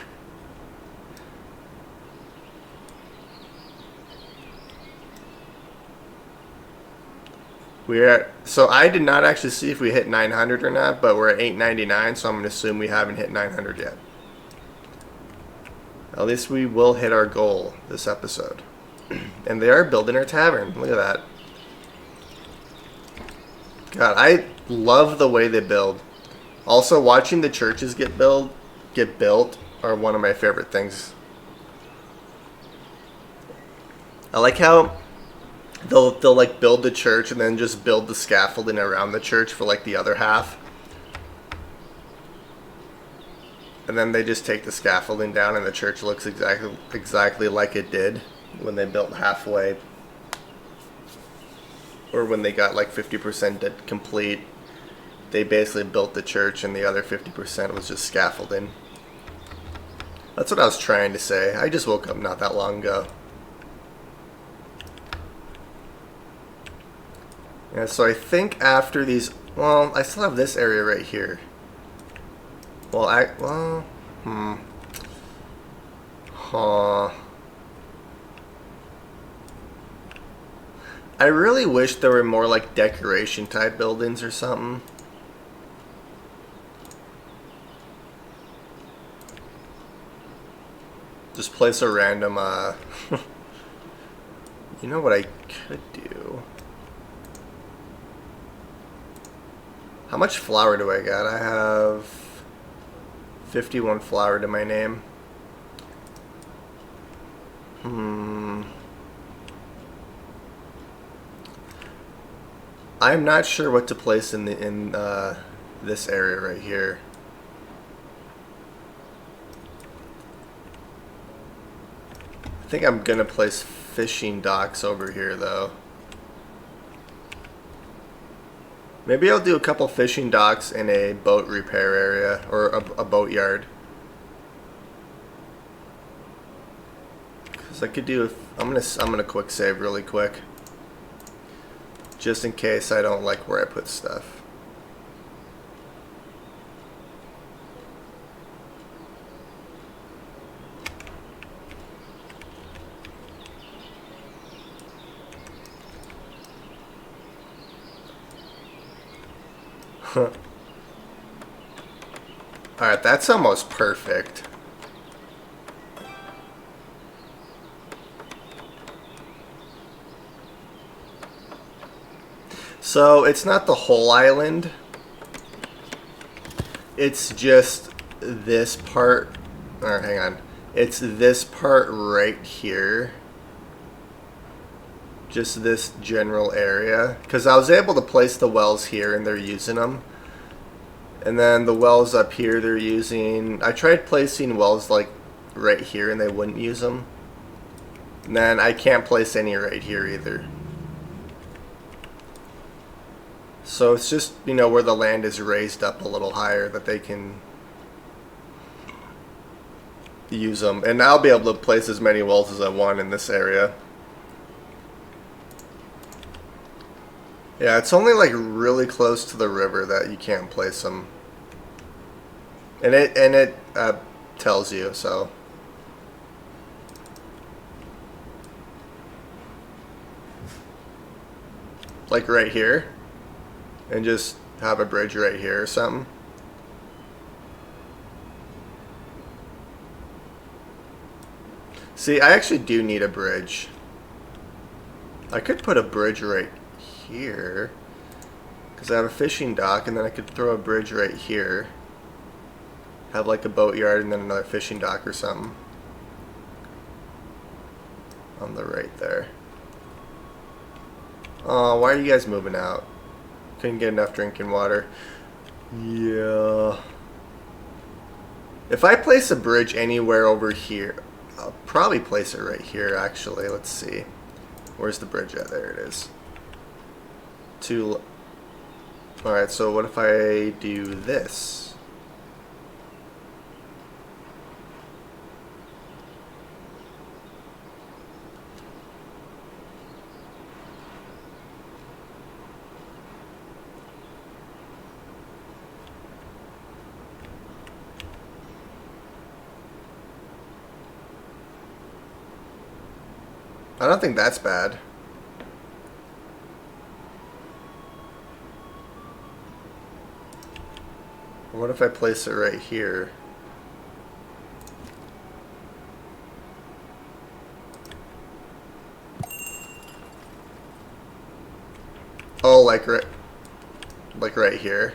So I did not actually see if we hit 900 or not, but we're at 899, so I'm going to assume we haven't hit 900 yet. At least we will hit our goal this episode. And they are building our tavern. Look at that. God, I love the way they build. Also, watching the churches get built are one of my favorite things. I like how they'll like build the church and then just build the scaffolding around the church for like the other half. And then they just take the scaffolding down and the church looks exactly like it did when they built halfway. Or when they got like 50% complete, they basically built the church and the other 50% was just scaffolding. That's what I was trying to say. I just woke up not that long ago. Yeah, so I think after these, well, I still have this area right here. Well, I really wish there were more like decoration type buildings or something. Just place a random, you know what I could do? How much flour do I got? I have 51 flour to my name. I'm not sure what to place in this area right here. I think I'm gonna place fishing docks over here though. Maybe I'll do a couple fishing docks in a boat repair area or a boat yard. Cause I could do. I'm gonna quick save really quick, just in case I don't like where I put stuff. Alright, that's almost perfect. So, it's not the whole island. It's just this part. Or, hang on. It's this part right here. Just this general area, because I was able to place the wells here and they're using them, and then the wells up here they're using. I tried placing wells like right here and they wouldn't use them, and then I can't place any right here either. So it's just, you know, where the land is raised up a little higher that they can use them, and I'll be able to place as many wells as I want in this area. Yeah, it's only like really close to the river that you can't place them, and it tells you so. Like right here, and just have a bridge right here or something. See, I actually do need a bridge. I could put a bridge right here, because I have a fishing dock, and then I could throw a bridge right here, have like a boat yard and then another fishing dock or something on the right there. Oh, why are you guys moving out? Couldn't get enough drinking water. Yeah, if I place a bridge anywhere over here, I'll probably place it right here actually. Let's see, where's the bridge at? There it is. Alright, so what if I do this? I don't think that's bad. What if I place it right here? Oh, like right here.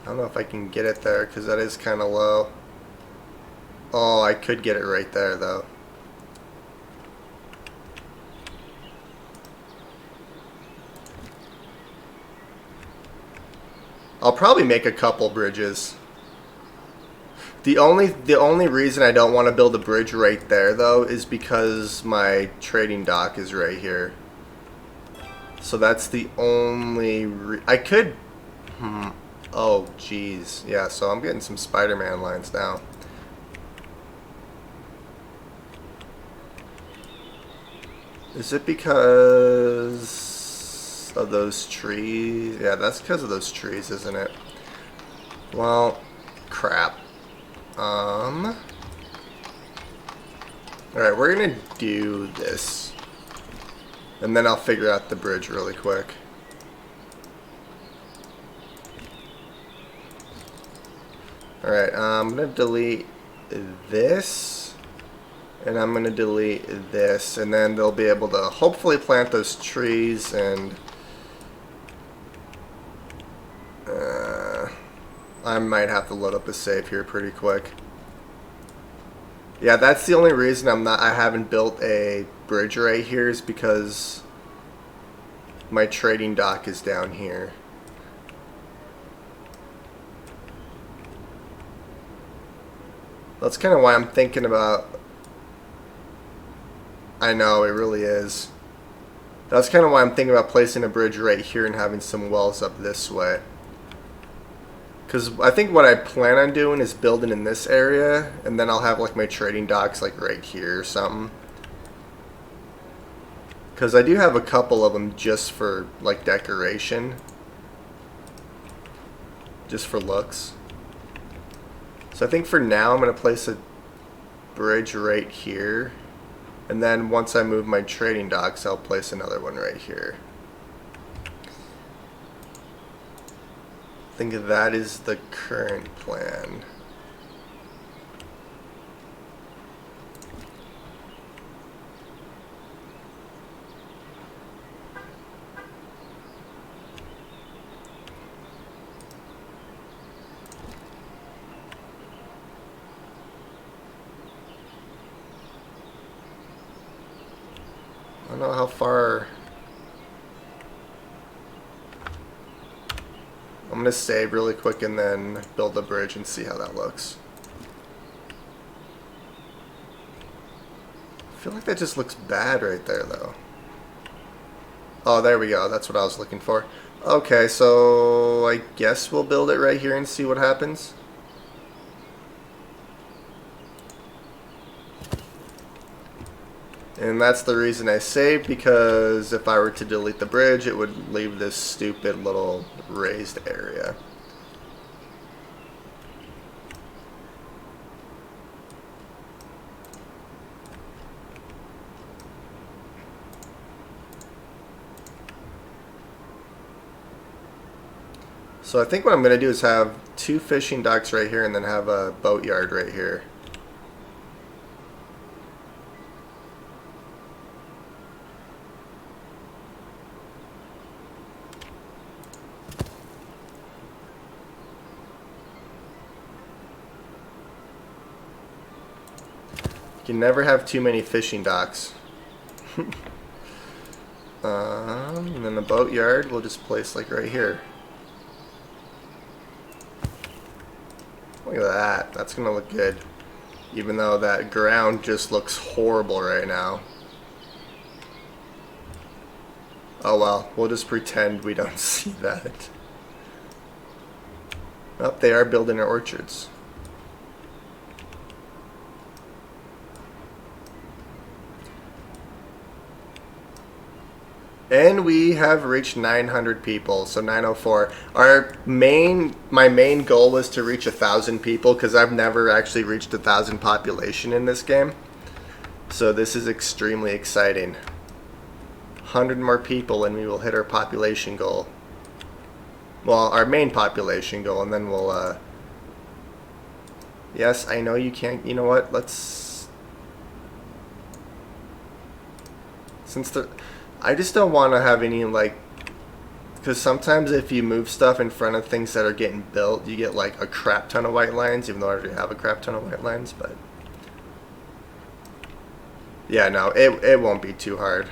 I don't know if I can get it there because that is kind of low. Oh, I could get it right there though. I'll probably make a couple bridges. The only reason I don't want to build a bridge right there though is because my trading dock is right here. So that's the only I could oh geez. Yeah, so I'm getting some Spider-Man lines now. Is it because of those trees? Yeah, that's because of those trees, isn't it? Well, crap. Alright, we're gonna do this. And then I'll figure out the bridge really quick. Alright, I'm going to delete this. And I'm going to delete this. And then they'll be able to hopefully plant those trees and... I might have to load up a save here pretty quick. Yeah, that's the only reason I haven't built a bridge right here is because my trading dock is down here. That's kind of why I'm thinking about... I know, it really is. That's kind of why I'm thinking about placing a bridge right here and having some wells up this way. Because I think what I plan on doing is building in this area, and then I'll have like my trading docks like right here or something. Because I do have a couple of them just for like decoration. Just for looks. So I think for now I'm going to place a bridge right here. And then once I move my trading docks, I'll place another one right here. I think that is the current plan. I don't know how far... I'm going to save really quick and then build a bridge and see how that looks. I feel like that just looks bad right there though. Oh, there we go. That's what I was looking for. Okay, so I guess we'll build it right here and see what happens. And that's the reason I saved, because if I were to delete the bridge, it would leave this stupid little raised area. So I think what I'm going to do is have 2 fishing docks right here and then have a boatyard right here. You can never have too many fishing docks. And then the boatyard we'll just place like right here. Look at that. That's gonna look good. Even though that ground just looks horrible right now. Oh well, we'll just pretend we don't see that. Oh, they are building their orchards. And we have reached 900 people, so 904. My main goal was to reach 1,000 people, because I've never actually reached 1,000 population in this game. So this is extremely exciting. 100 more people and we will hit our population goal. Well, our main population goal, and then we'll, yes, I know you can't, you know what, let's... I just don't want to have any, like, because sometimes if you move stuff in front of things that are getting built, you get like a crap ton of white lines, even though I already have a crap ton of white lines, but yeah, no, it won't be too hard.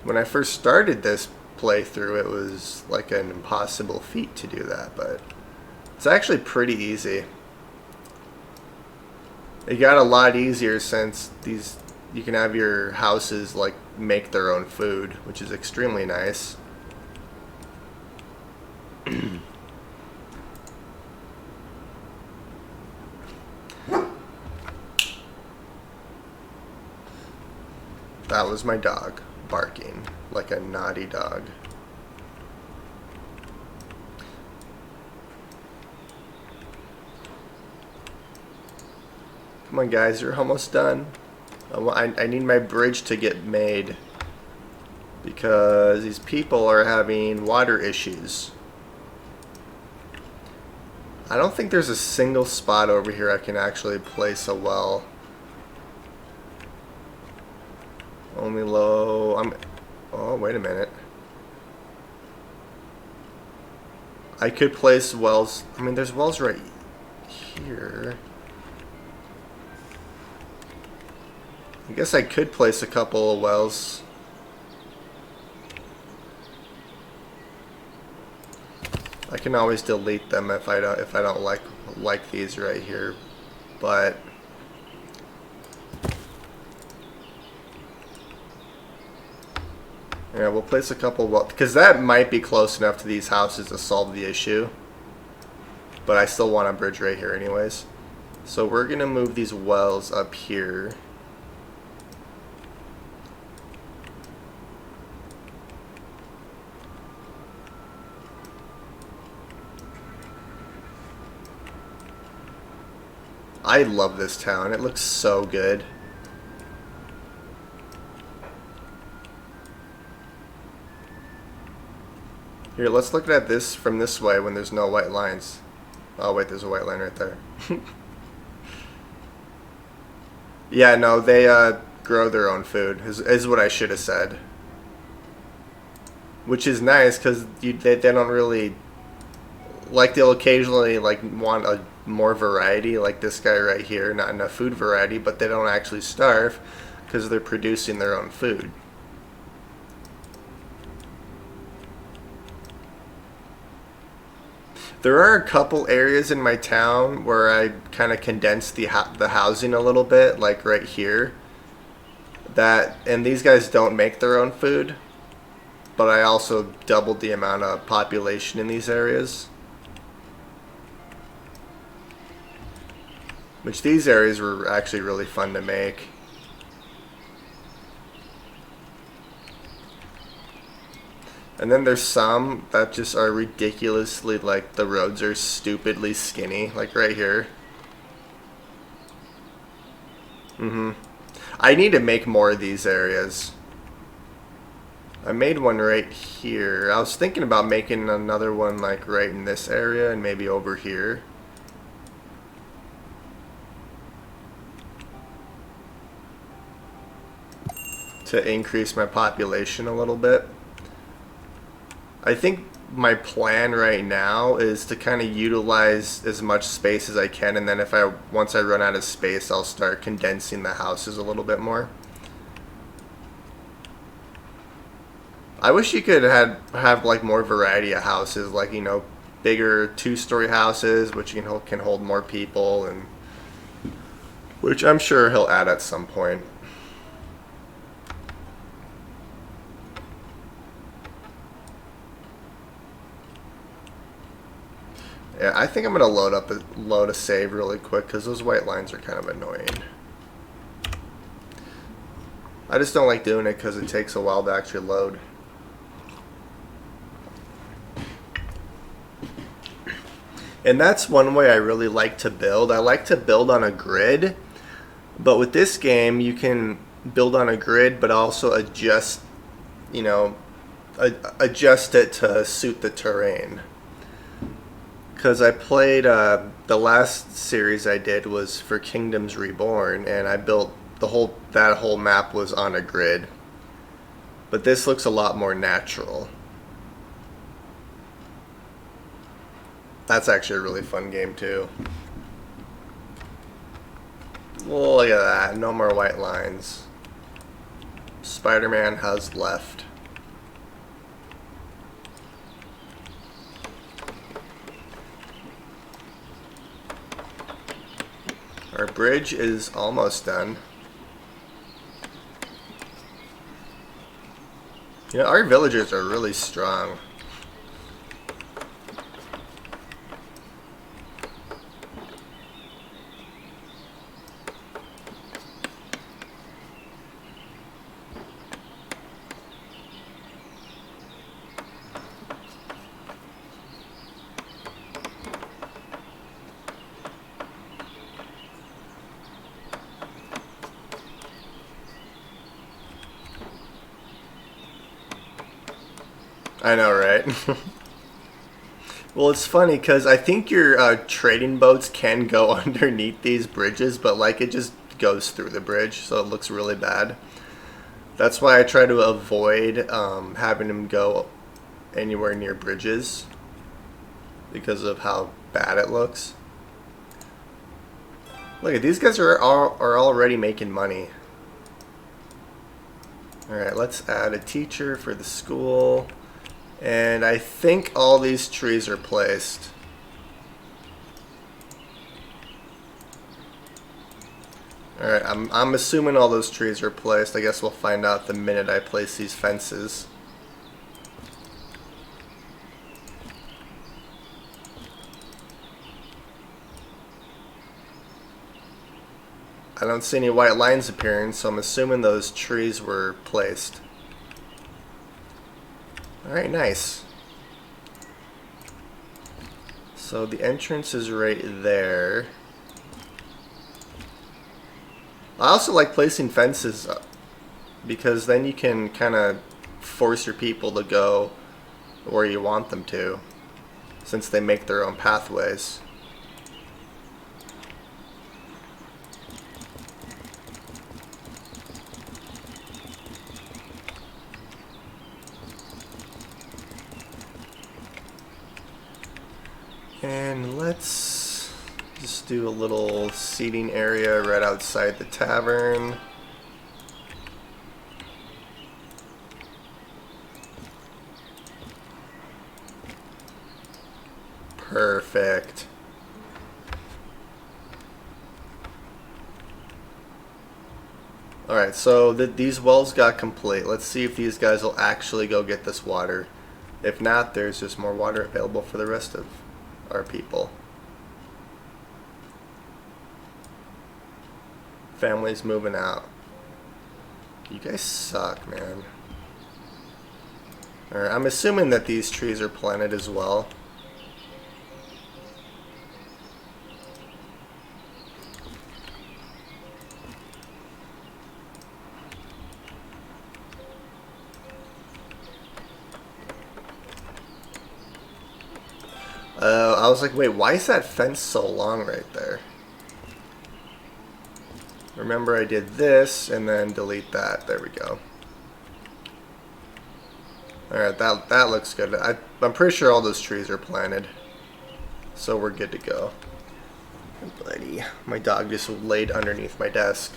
When I first started this playthrough, it was like an impossible feat to do that, but it's actually pretty easy. It got a lot easier since you can have your houses like make their own food, which is extremely nice. That was my dog barking like a naughty dog. Come on guys, you're almost done. I need my bridge to get made because these people are having water issues. I don't think there's a single spot over here I can actually place a well. Only low. Oh, wait a minute. I could place wells. I mean, there's wells right here. I guess I could place a couple of wells. I can always delete them if I don't like these right here, but yeah, we'll place a couple wells because that might be close enough to these houses to solve the issue. But I still want a bridge right here anyways. So we're gonna move these wells up here. I love this town. It looks so good. Here, let's look at this from this way when there's no white lines. Oh wait, there's a white line right there. Yeah, no, they grow their own food, is what I should have said. Which is nice, because they don't really... Like, they'll occasionally like want a more variety, like this guy right here, not enough food variety, but they don't actually starve because they're producing their own food. There are a couple areas in my town where I kind of condensed the housing a little bit, like right here. And these guys don't make their own food, but I also doubled the amount of population in these areas. Which these areas were actually really fun to make. And then there's some that just are ridiculously, like, the roads are stupidly skinny, like right here. I need to make more of these areas. I made one right here. I was thinking about making another one like right in this area and maybe over here. To increase my population a little bit. I think my plan right now is to kind of utilize as much space as I can, and then once I run out of space, I'll start condensing the houses a little bit more. I wish you could have like more variety of houses, like, you know, bigger 2-story houses, which can hold more people, and which I'm sure he'll add at some point. Yeah, I think I'm gonna load a save really quick because those white lines are kind of annoying. I just don't like doing it because it takes a while to actually load. And that's one way I really like to build. I like to build on a grid, but with this game you can build on a grid but also adjust, you know, adjust it to suit the terrain. Because I played, the last series I did was for Kingdoms Reborn, and I built that whole map was on a grid. But this looks a lot more natural. That's actually a really fun game too. Oh, look at that, no more white lines. Spider-Man has left. Our bridge is almost done. You know, our villagers are really strong. I know, right? Well, it's funny because I think your trading boats can go underneath these bridges, but like it just goes through the bridge, so it looks really bad. That's why I try to avoid having them go anywhere near bridges because of how bad it looks. Look at these guys are already making money. Alright, let's add a teacher for the school. And I think all these trees are placed. Alright, I'm assuming all those trees are placed. I guess we'll find out the minute I place these fences. I don't see any white lines appearing, so I'm assuming those trees were placed. Alright, nice. So the entrance is right there. I also like placing fences up because then you can kind of force your people to go where you want them to, since they make their own pathways. And let's just do a little seating area right outside the tavern. Perfect. Alright, so these wells got complete. Let's see if these guys will actually go get this water. If not, there's just more water available for the rest of our people. Family's moving out. You guys suck, man. Alright, I'm assuming that these trees are planted as well. I was like, wait, why is that fence so long right there? Remember I did this and then delete that. There we go. Alright, that looks good. I'm pretty sure all those trees are planted. So we're good to go. Buddy, my dog just laid underneath my desk.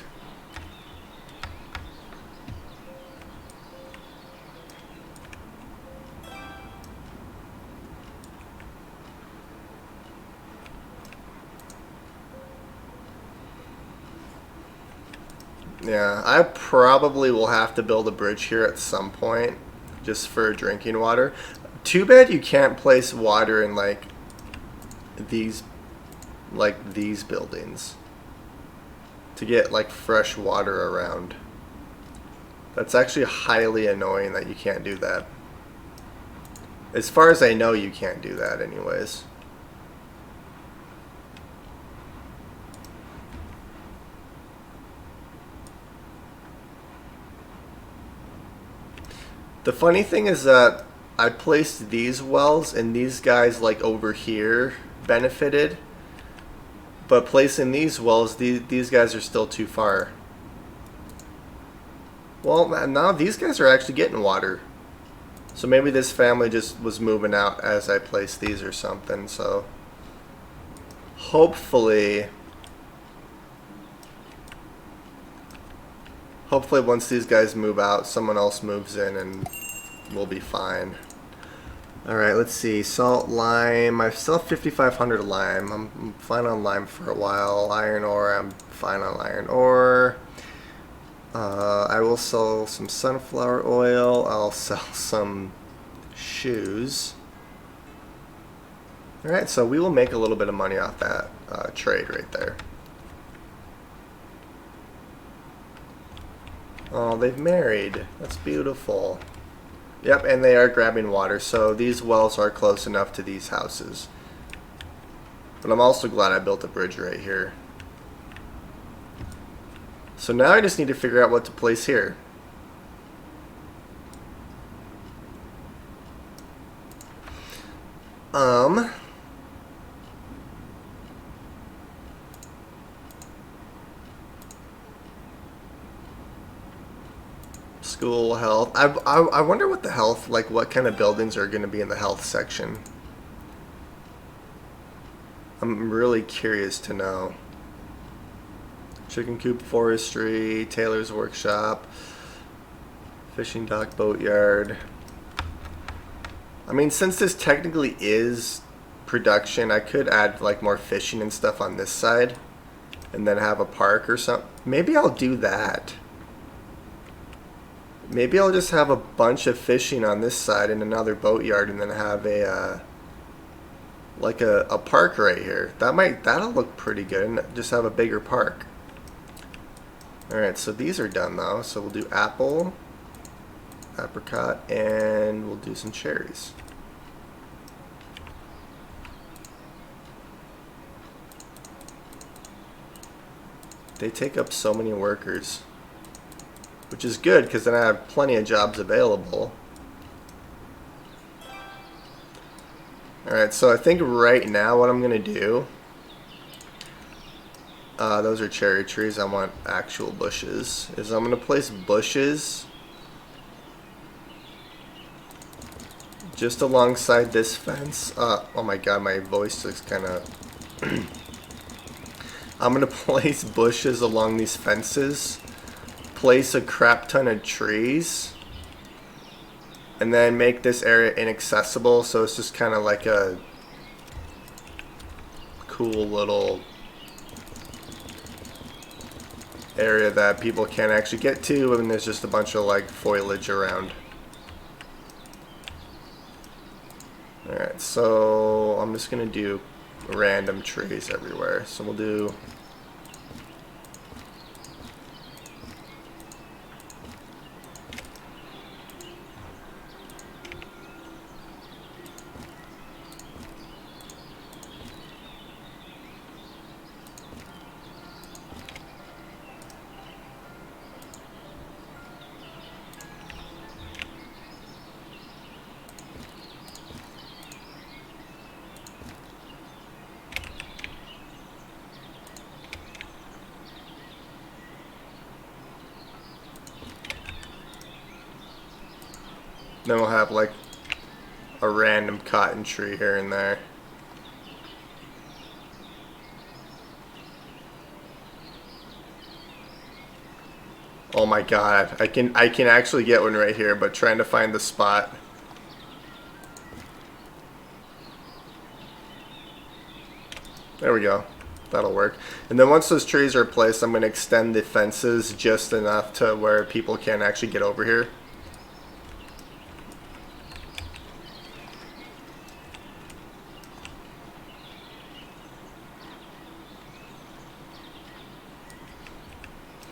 Yeah, I probably will have to build a bridge here at some point, just for drinking water. Too bad you can't place water in like these buildings to get like fresh water around. That's actually highly annoying that you can't do that. As far as I know, you can't do that anyways. The funny thing is that I placed these wells and these guys like over here benefited, but placing these wells, these guys are still too far. Well, now these guys are actually getting water. So maybe this family just was moving out as I placed these or something, so hopefully once these guys move out, someone else moves in and we'll be fine. Alright, let's see. Salt, lime. I still have 5,500 lime. I'm fine on lime for a while. Iron ore, I'm fine on iron ore. I will sell some sunflower oil. I'll sell some shoes. Alright, so we will make a little bit of money off that trade right there. Oh, they've married. That's beautiful. Yep, and they are grabbing water, so these wells are close enough to these houses. But I'm also glad I built a bridge right here. So now I just need to figure out what to place here. School, health. I wonder what the health, like what kind of buildings are going to be in the health section. I'm really curious to know. Chicken coop, forestry, tailor's workshop, fishing dock, boatyard. I mean, since this technically is production, I could add like more fishing and stuff on this side and then have a park or something. Maybe I'll do that. Maybe I'll just have a bunch of fishing on this side and another boatyard and then have a like a park right here. That'll look pretty good, and just have a bigger park. Alright, so these are done though. So we'll do apple, apricot, and we'll do some cherries. They take up so many workers, which is good because then I have plenty of jobs available. Alright, so I think right now what I'm going to do, those are cherry trees, I want actual bushes, is I'm going to place bushes just alongside this fence. Oh my god, my voice is kind of... I'm going to place bushes along these fences, place a crap ton of trees, and then make this area inaccessible, so it's just kind of like a cool little area that people can't actually get to, and there's just a bunch of like foliage around. Alright, so I'm just gonna do random trees everywhere. So we'll do then we'll have like a random cotton tree here and there. Oh my god, I can actually get one right here, but trying to find the spot. There we go. That'll work. And then once those trees are placed, I'm going to extend the fences just enough to where people can't actually get over here.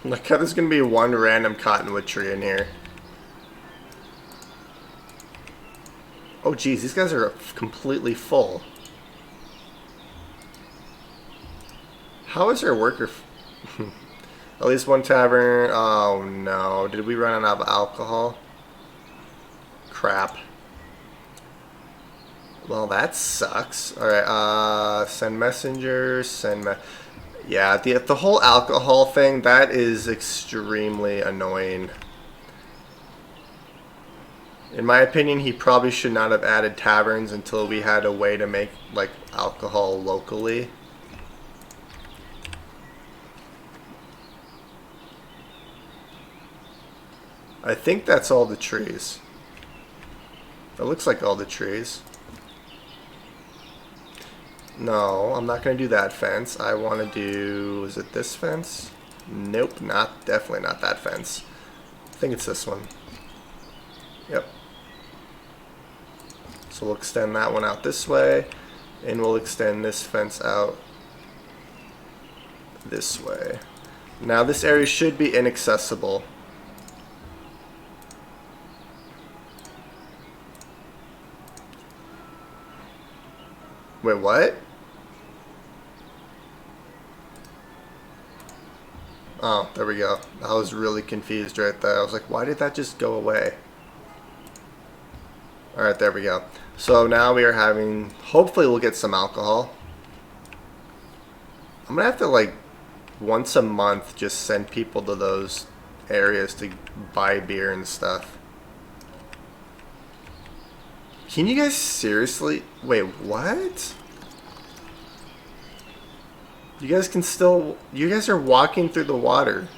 Look how there's going to be one random cottonwood tree in here. Oh geez, these guys are completely full. How is our worker... At least one tavern. Oh no, did we run out of alcohol? Crap. Well, that sucks. Alright, send messengers, send yeah, the whole alcohol thing, that is extremely annoying. In my opinion, he probably should not have added taverns until we had a way to make like alcohol locally. I think that's all the trees. It looks like all the trees. No, I'm not going to do that fence. I want to do... Is it this fence? Nope, definitely not that fence. I think it's this one. Yep. So we'll extend that one out this way, and we'll extend this fence out this way. Now this area should be inaccessible. Wait, what? Oh, there we go. I was really confused right there. I was like, why did that just go away? Alright, there we go. So now we are having... Hopefully we'll get some alcohol. I'm going to have to, like, once a month just send people to those areas to buy beer and stuff. Can you guys seriously... Wait, what? You guys can still... You guys are walking through the water.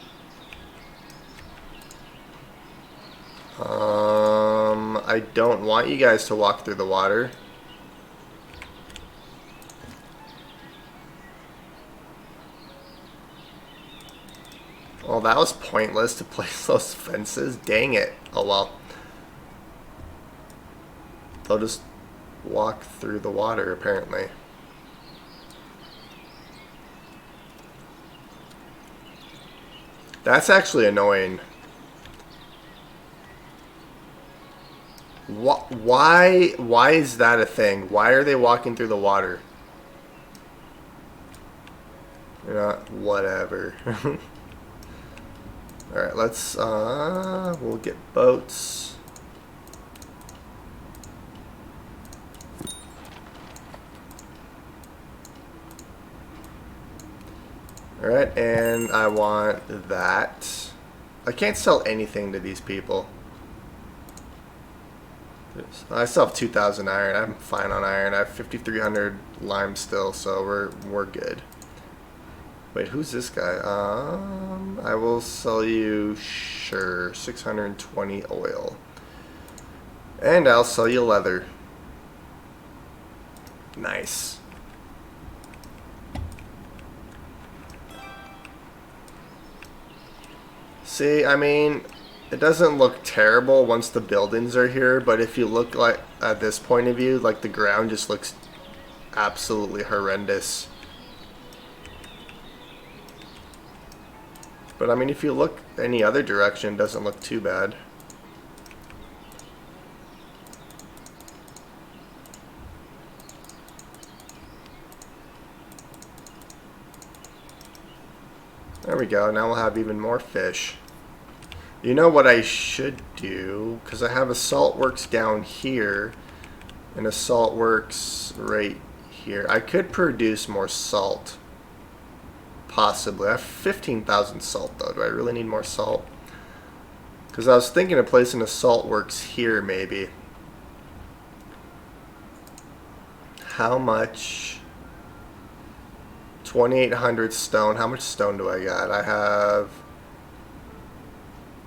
I don't want you guys to walk through the water. Well, that was pointless to place those fences. Dang it. Oh well. They'll just walk through the water, apparently. That's actually annoying. Why is that a thing? Why are they walking through the water? You know, whatever. Alright, let's, we'll get boats. Alright, and I want that. I can't sell anything to these people. I still have 2,000 iron. I'm fine on iron. I have 5,300 lime still, so we're good. Wait, who's this guy? I will sell you, sure, 620 oil. And I'll sell you leather. Nice. See, I mean, it doesn't look terrible once the buildings are here, but if you look like at this point of view, like the ground just looks absolutely horrendous. But I mean, if you look any other direction, it doesn't look too bad. There we go. Now we'll have even more fish. You know what I should do? Because I have a salt works down here and a salt works right here. I could produce more salt. Possibly. I have 15,000 salt though. Do I really need more salt? Because I was thinking of placing a salt works here maybe. How much? 2,800 stone. How much stone do I got?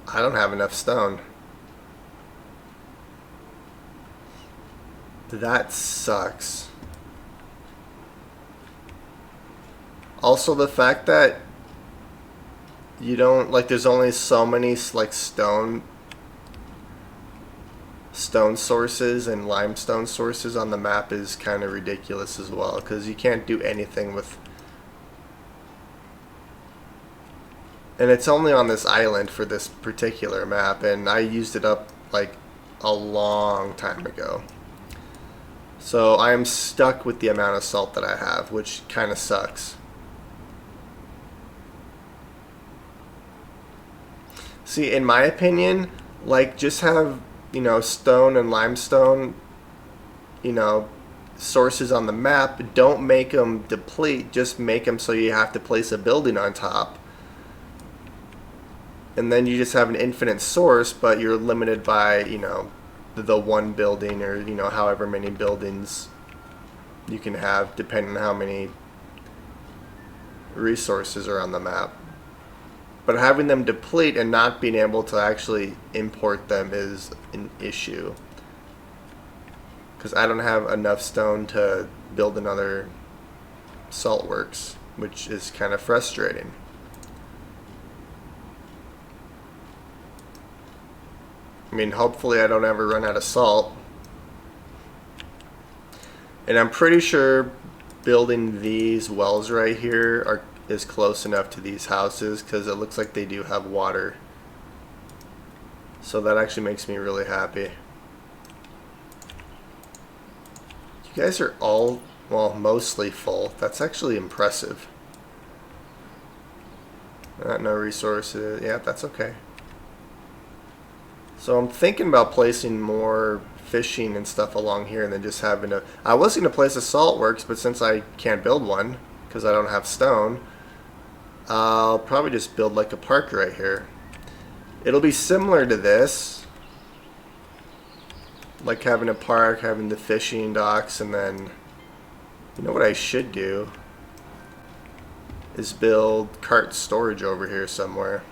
I don't have enough stone. That sucks. Also, the fact that you don't, like, there's only so many, like, stone sources and limestone sources on the map is kind of ridiculous as well, because you can't do anything with... And it's only on this island for this particular map, and I used it up like a long time ago. So I am stuck with the amount of salt that I have, which kind of sucks. See, in my opinion, like, just have, you know, stone and limestone, you know, sources on the map. Don't make them deplete, just make them so you have to place a building on top. And then you just have an infinite source, but you're limited by, you know, the one building, or, you know, however many buildings you can have depending on how many resources are on the map. But having them deplete and not being able to actually import them is an issue. Because I don't have enough stone to build another salt works, which is kind of frustrating. I mean, hopefully I don't ever run out of salt. And I'm pretty sure building these wells right here is close enough to these houses, because it looks like they do have water. So that actually makes me really happy. You guys are all, well, mostly full. That's actually impressive. No resources. Yeah, that's okay. So I'm thinking about placing more fishing and stuff along here, and then just having a... I was going to place a salt works, but since I can't build one because I don't have stone, I'll probably just build like a park right here. It'll be similar to this, like having a park, having the fishing docks, and then, you know what I should do is build cart storage over here somewhere.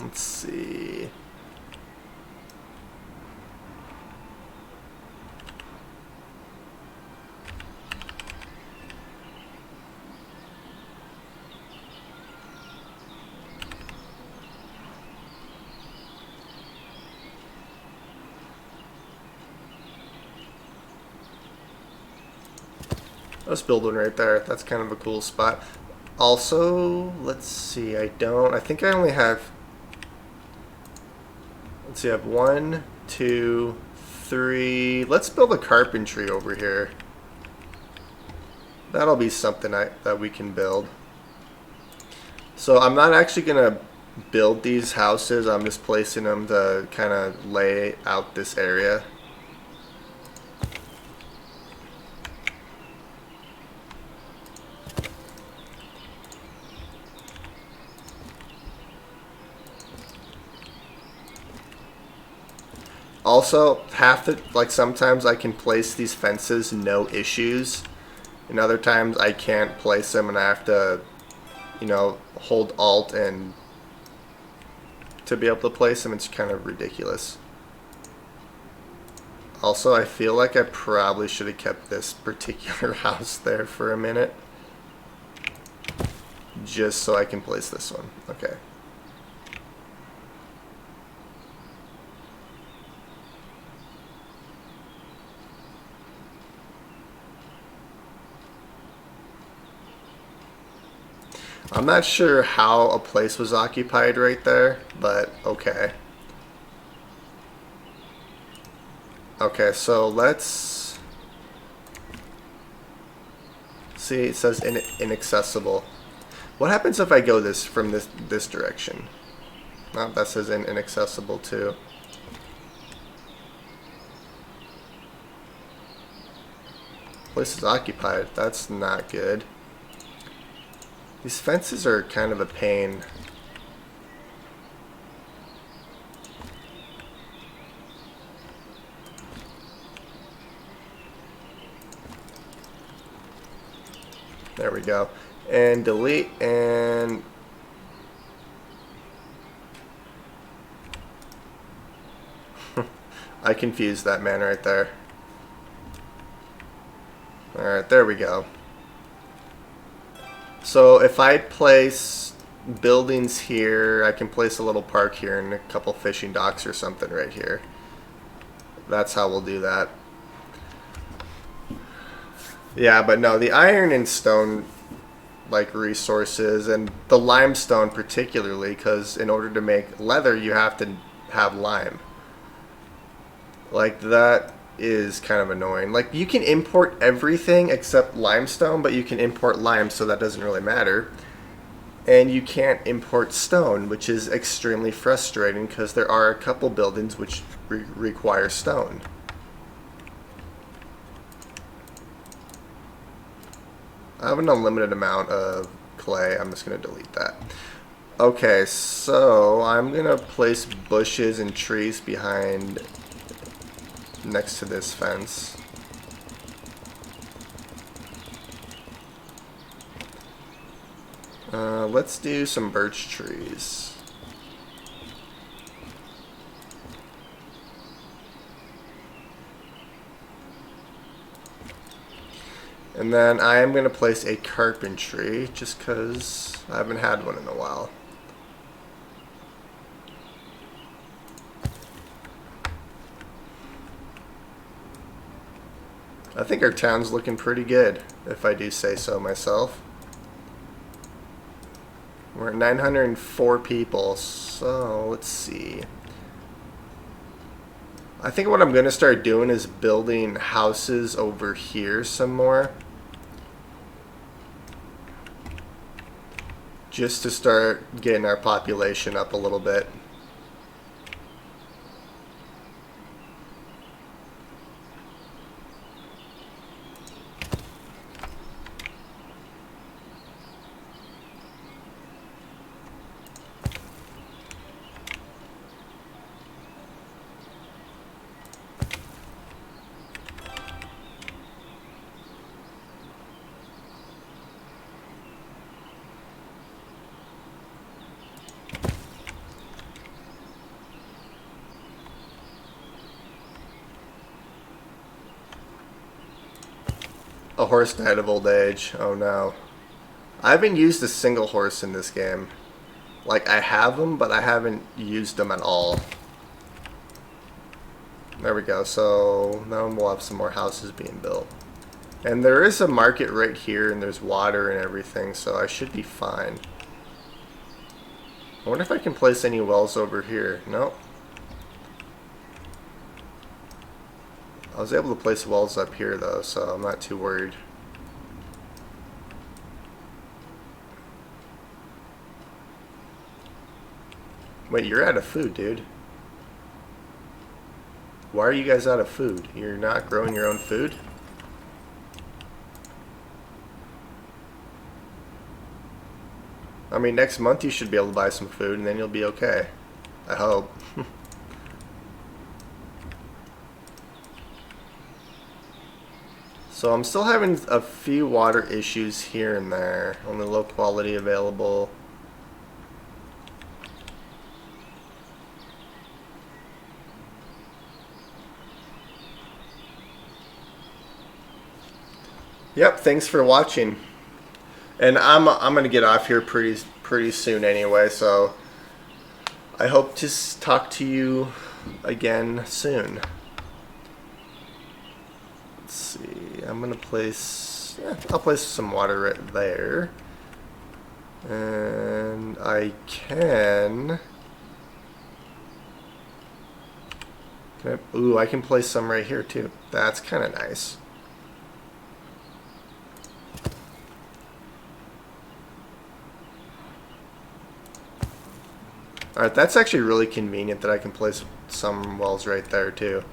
Let's see. Let's build one right there. That's kind of a cool spot. Also, let's see. I think I only have. Let's see. I have 1, 2, 3. Let's build a carpentry over here. That'll be something that we can build. So I'm not actually gonna build these houses. I'm just placing them to kind of lay out this area. Also, sometimes I can place these fences no issues, and other times I can't place them and I have to, you know, hold Alt and to be able to place them. It's kind of ridiculous. Also, I feel like I probably should have kept this particular house there for a minute, just so I can place this one. Okay. I'm not sure how a place was occupied right there, but okay. Okay, so let's see. It says inaccessible. What happens if I go from this direction? Oh, that says inaccessible too. Place is occupied. That's not good. These fences are kind of a pain. There we go. And delete and I confused that man right there. Alright, there we go. So if I place buildings here, I can place a little park here and a couple fishing docks or something right here. That's how we'll do that. Yeah, but no, the iron and stone like resources, and the limestone particularly, because in order to make leather you have to have lime. Like, that is kind of annoying. Like, you can import everything except limestone, but you can import lime, so that doesn't really matter. And you can't import stone, which is extremely frustrating because there are a couple buildings which require stone. I have an unlimited amount of clay. I'm just going to delete that. Okay, so I'm going to place bushes and trees behind next to this fence. Let's do some birch trees. And then I am going to place a carpentry just because I haven't had one in a while. I think our town's looking pretty good, if I do say so myself. We're at 904 people, so let's see. I think what I'm going to start doing is building houses over here some more. just to start getting our population up a little bit. A horse died of old age. Oh no. I haven't used a single horse in this game. Like, I have them, but I haven't used them at all. There we go. So now we'll have some more houses being built. And there is a market right here, and there's water and everything, so I should be fine. I wonder if I can place any wells over here. Nope. I was able to place wells up here though, so I'm not too worried. Wait, you're out of food, dude. Why are you guys out of food? You're not growing your own food? I mean, next month you should be able to buy some food and then you'll be okay. I hope. So I'm still having a few water issues here and there. Only low quality available. Yep, thanks for watching. And I'm gonna get off here pretty soon anyway, so I hope to talk to you again soon. Let's see, I'm gonna place, I'll place some water right there. And I can ooh, I can place some right here too. That's kind of nice. Alright, that's actually really convenient that I can place some wells right there too.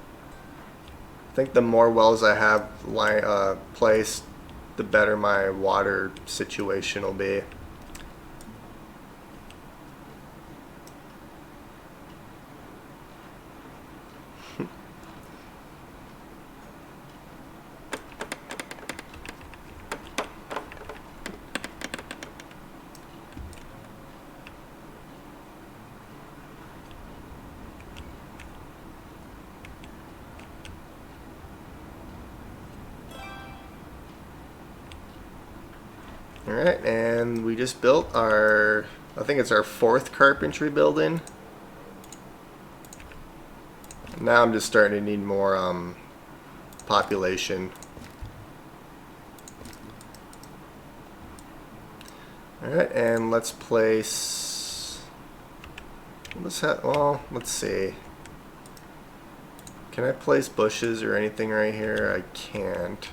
I think the more wells I have placed, the better my water situation will be. Alright, and we just built our, I think it's our 4th carpentry building. Now I'm just starting to need more population. Alright, and let's place, well, let's see. Can I place bushes or anything right here? I can't.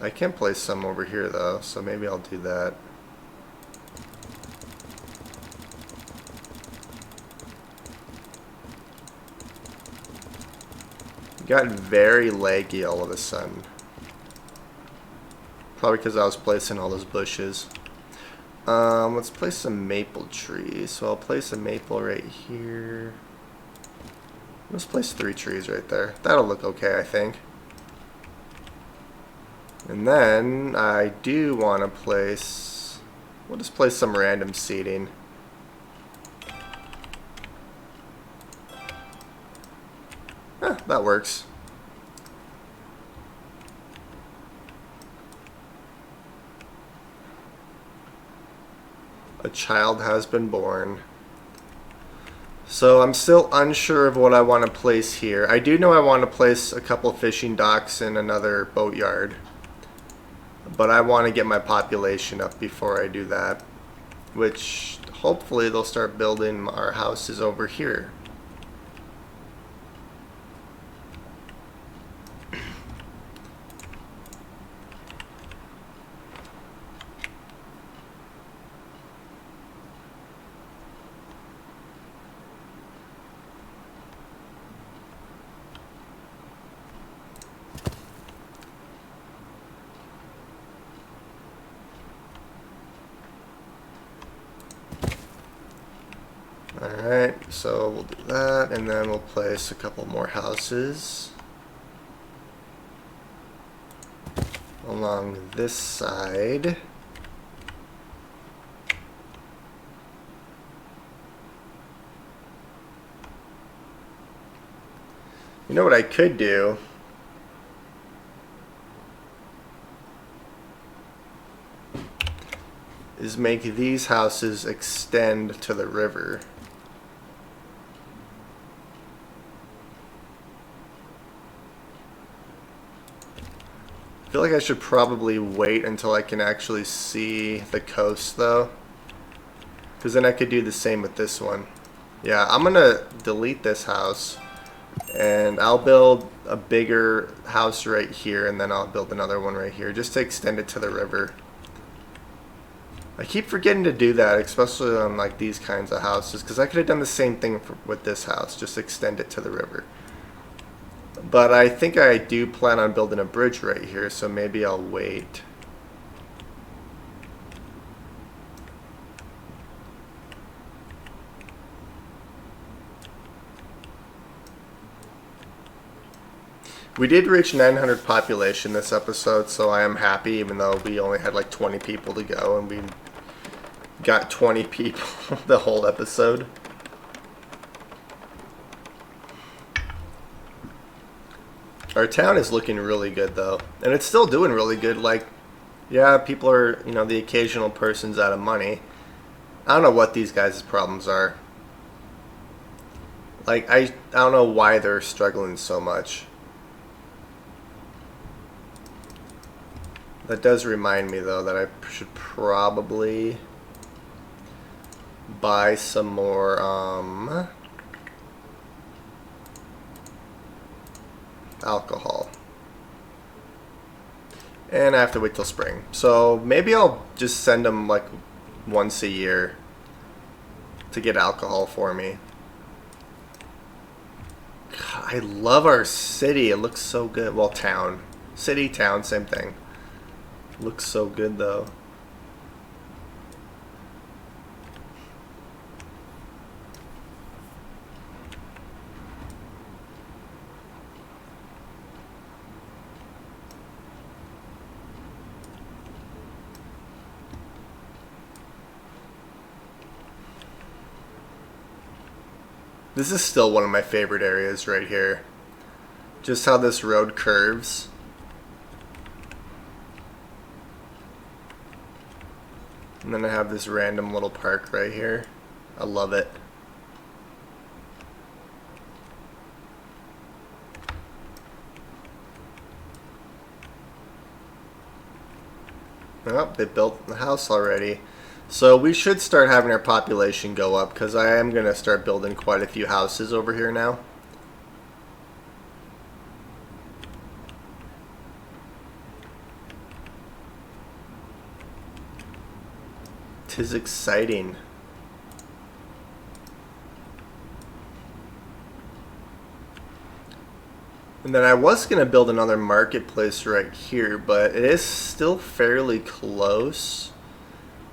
I can place some over here though, so maybe I'll do that. Got very laggy all of a sudden. Probably because I was placing all those bushes. Let's place some maple trees. So I'll place a maple right here. Let's place 3 trees right there. That'll look okay, I think. And then I do want to place, we'll just place some random seating. That works. A child has been born. So I'm still unsure of what I want to place here. I do know I want to place a couple fishing docks and another boatyard. But I want to get my population up before I do that. Which, hopefully they'll start building our houses over here. Alright, so we'll do that, and then we'll place a couple more houses along this side. You know what I could do? Is make these houses extend to the river. I feel like I should probably wait until I can actually see the coast though, because then I could do the same with this one. Yeah, I'm gonna delete this house and I'll build a bigger house right here, and then I'll build another one right here just to extend it to the river. I keep forgetting to do that, especially on like these kinds of houses, because I could have done the same thing with this house, just extend it to the river. But I think I do plan on building a bridge right here, so maybe I'll wait. We did reach 900 population this episode, so I am happy, even though we only had like 20 people to go, and we got 20 people the whole episode. Our town is looking really good though, and it's still doing really good. Like, yeah, people are, you know, the occasional person's out of money. I don't know what these guys' problems are. Like, I don't know why they're struggling so much. That does remind me though that I should probably buy some more alcohol. And I have to wait till spring. So maybe I'll just send them like once a year to get alcohol for me. God, I love our city. It looks so good. Well, town. City, town, same thing. Looks so good though. This is still one of my favorite areas right here. Just how this road curves. And then I have this random little park right here. I love it. Oh, they built the house already. So we should start having our population go up, because I am going to start building quite a few houses over here now. Tis exciting. And then I was going to build another marketplace right here, but it is still fairly close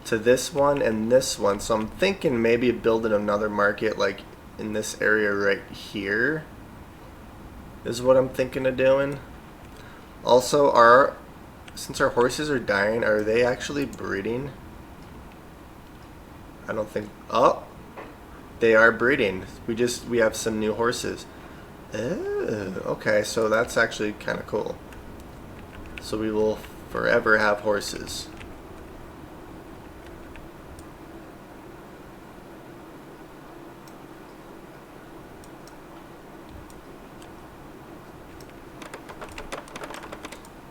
to this one and this one. So I'm thinking maybe building another market like in this area right here is what I'm thinking of doing. Also, since our horses are dying, are they actually breeding? I don't think. Oh, they are breeding. We have some new horses. Oh, okay, so that's actually kind of cool. So we will forever have horses.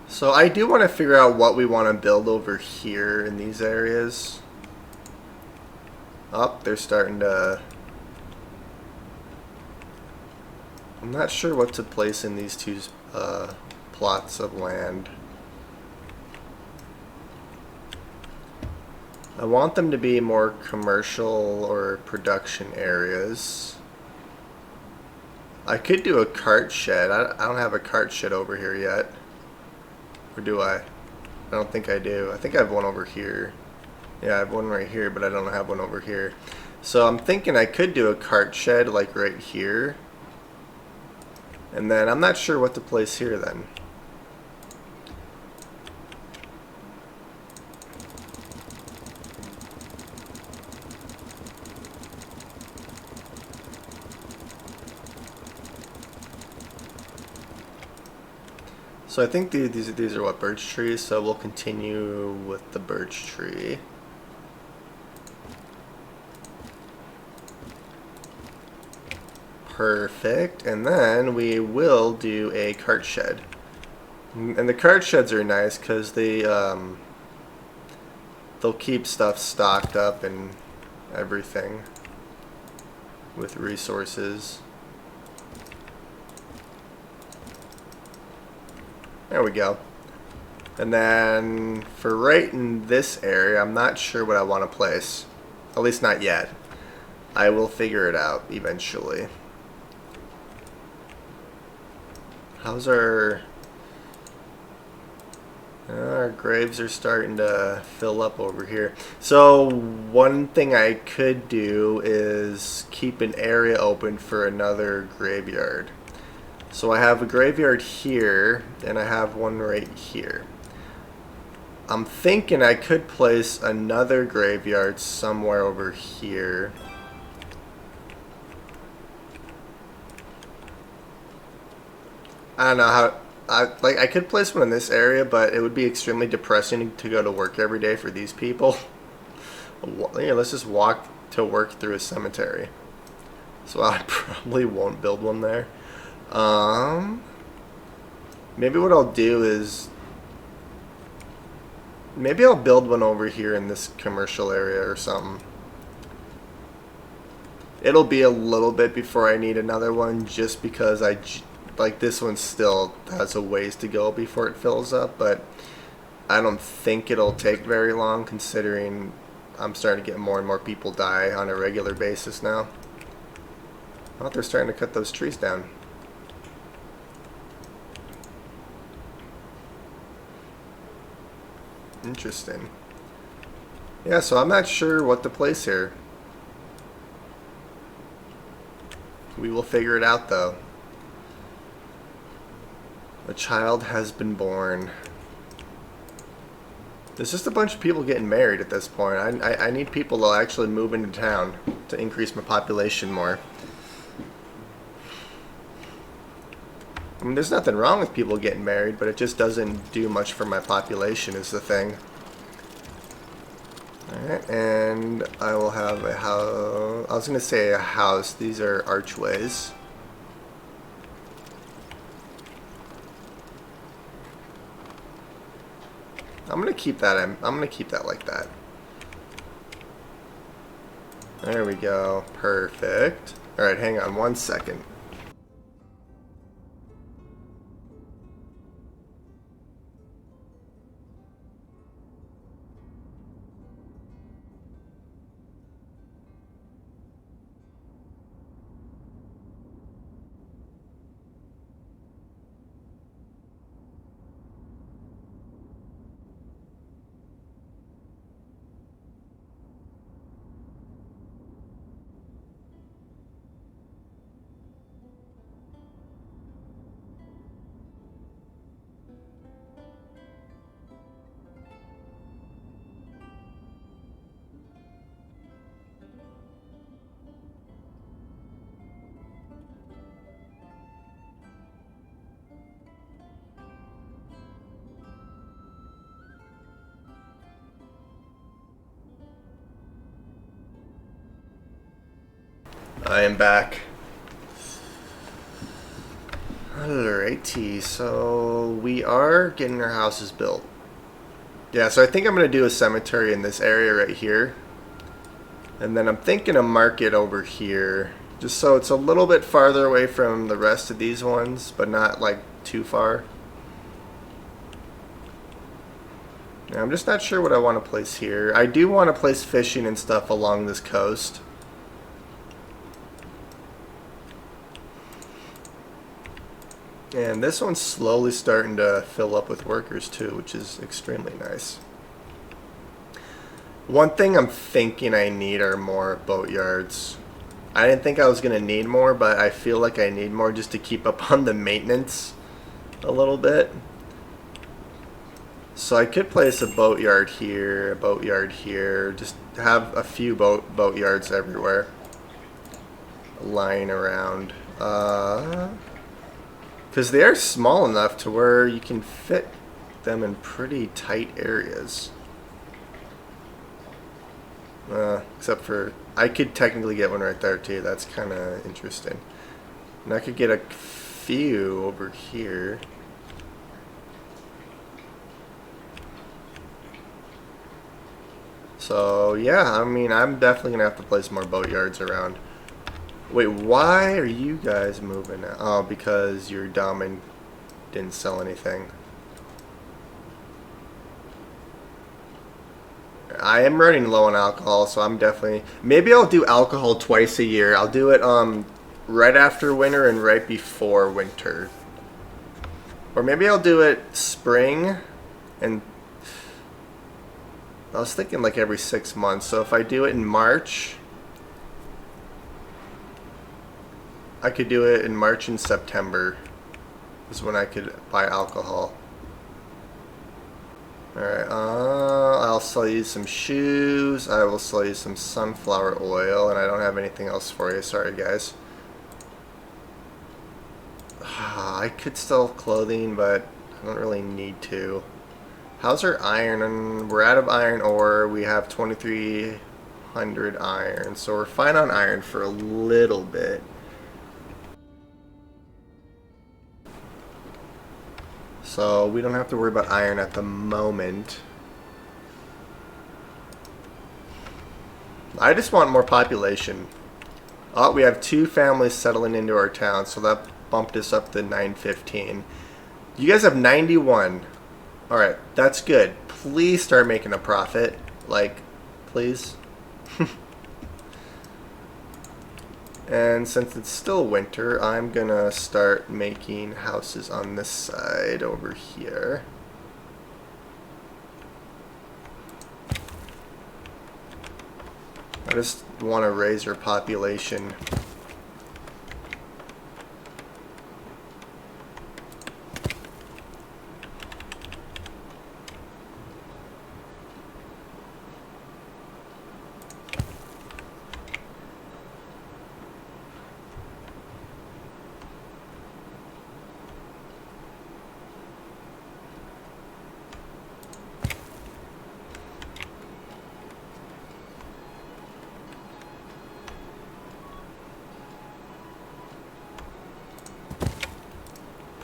So I do want to figure out what we want to build over here in these areas. Oh, they're starting to... I'm not sure what to place in these two plots of land. I want them to be more commercial or production areas. I could do a cart shed. I don't have a cart shed over here yet. Or do I? I don't think I do. I think I have one over here. Yeah, I have one right here, but I don't have one over here. So I'm thinking I could do a cart shed like right here. And then I'm not sure what to place here then. So I think these are what, birch trees, so we'll continue with the birch tree. Perfect, and then we will do a cart shed. And the cart sheds are nice because they'll keep stuff stocked up and everything with resources. There we go. And then for right in this area, I'm not sure what I want to place. At least not yet. I will figure it out eventually. How's our graves are starting to fill up over here. So one thing I could do is keep an area open for another graveyard. So I have a graveyard here, and I have one right here. I'm thinking I could place another graveyard somewhere over here. I don't know how. I could place one in this area, but it would be extremely depressing to go to work every day for these people. Yeah, let's just walk to work through a cemetery. So I probably won't build one there. Maybe what I'll do is maybe I'll build one over here in this commercial area or something. It'll be a little bit before I need another one, just because like this one still has a ways to go before it fills up, but I don't think it'll take very long considering I'm starting to get more and more people die on a regular basis now. Oh, they're starting to cut those trees down. Interesting. Yeah, so I'm not sure what to place here. We will figure it out though. A child has been born. There's just a bunch of people getting married at this point. I need people to actually move into town to increase my population more. I mean, there's nothing wrong with people getting married, but it just doesn't do much for my population is the thing. Alright, and I will have a house. I was going to say a house. These are archways. I'm going to keep that. I'm going to keep that like that. There we go. Perfect. Alright, hang on one second. I am back. Alrighty, so we are getting our houses built. Yeah, so I think I'm going to do a cemetery in this area right here. And then I'm thinking a market over here. Just so it's a little bit farther away from the rest of these ones, but not like too far. Now, I'm just not sure what I want to place here. I do want to place fishing and stuff along this coast. And this one's slowly starting to fill up with workers too, which is extremely nice. One thing I'm thinking I need are more boatyards. I didn't think I was going to need more, but I feel like I need more just to keep up on the maintenance a little bit. So I could place a boatyard here, a boatyard here, just have a few boatyards everywhere lying around. Because they are small enough to where you can fit them in pretty tight areas. Except for, I could technically get one right there too. That's kind of interesting. And I could get a few over here. So yeah, I mean, I'm definitely gonna have to place more boatyards around. Wait, why are you guys moving now? Oh, because you're dumb and didn't sell anything. I am running low on alcohol, so I'm definitely... Maybe I'll do alcohol twice a year. I'll do it right after winter and right before winter. Or maybe I'll do it spring and... I was thinking like every 6 months. So if I do it in March... I could do it in March and September. Is when I could buy alcohol. Alright, I'll sell you some shoes, I will sell you some sunflower oil, and I don't have anything else for you, sorry guys. I could sell clothing, but I don't really need to. How's our iron? We're out of iron ore, we have 2,300 iron, so we're fine on iron for a little bit. So we don't have to worry about iron at the moment. I just want more population. Oh, we have 2 families settling into our town, so that bumped us up to 915. You guys have 91. Alright, that's good. Please start making a profit. Like, please. And since it's still winter, I'm gonna start making houses on this side over here. I just want to raise our population.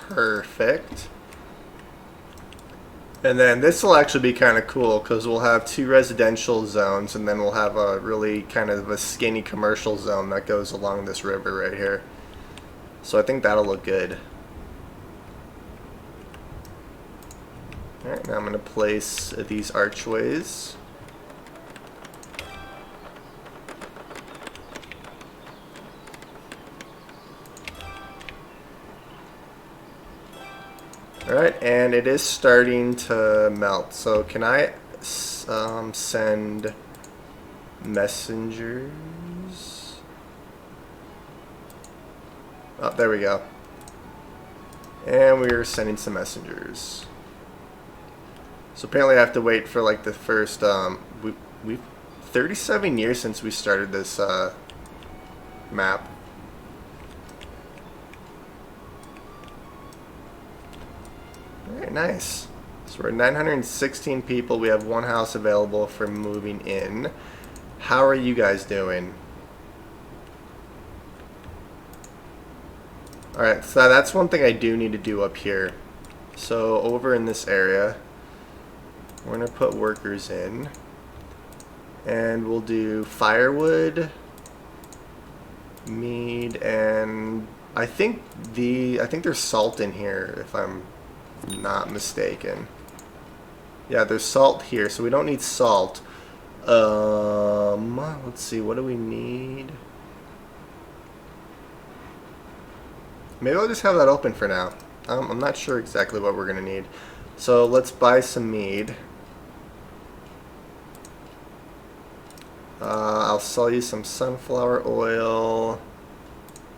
Perfect. And then this will actually be kind of cool because we'll have 2 residential zones and then we'll have a really kind of a skinny commercial zone that goes along this river right here. So I think that'll look good. Alright, now I'm going to place these archways. Alright, and it is starting to melt. So can I send messengers? Oh, there we go. And we're sending some messengers. So apparently I have to wait for like the first, we've 37 years since we started this map. Alright, nice. So we're 916 people. We have 1 house available for moving in. How are you guys doing? Alright, so that's one thing I do need to do up here. So over in this area, we're going to put workers in. And we'll do firewood, mead, and I think there's salt in here if I'm not mistaken. Yeah, there's salt here, so we don't need salt. Let's see, what do we need? Maybe I'll just have that open for now. I'm not sure exactly what we're gonna need. So let's buy some mead. I'll sell you some sunflower oil.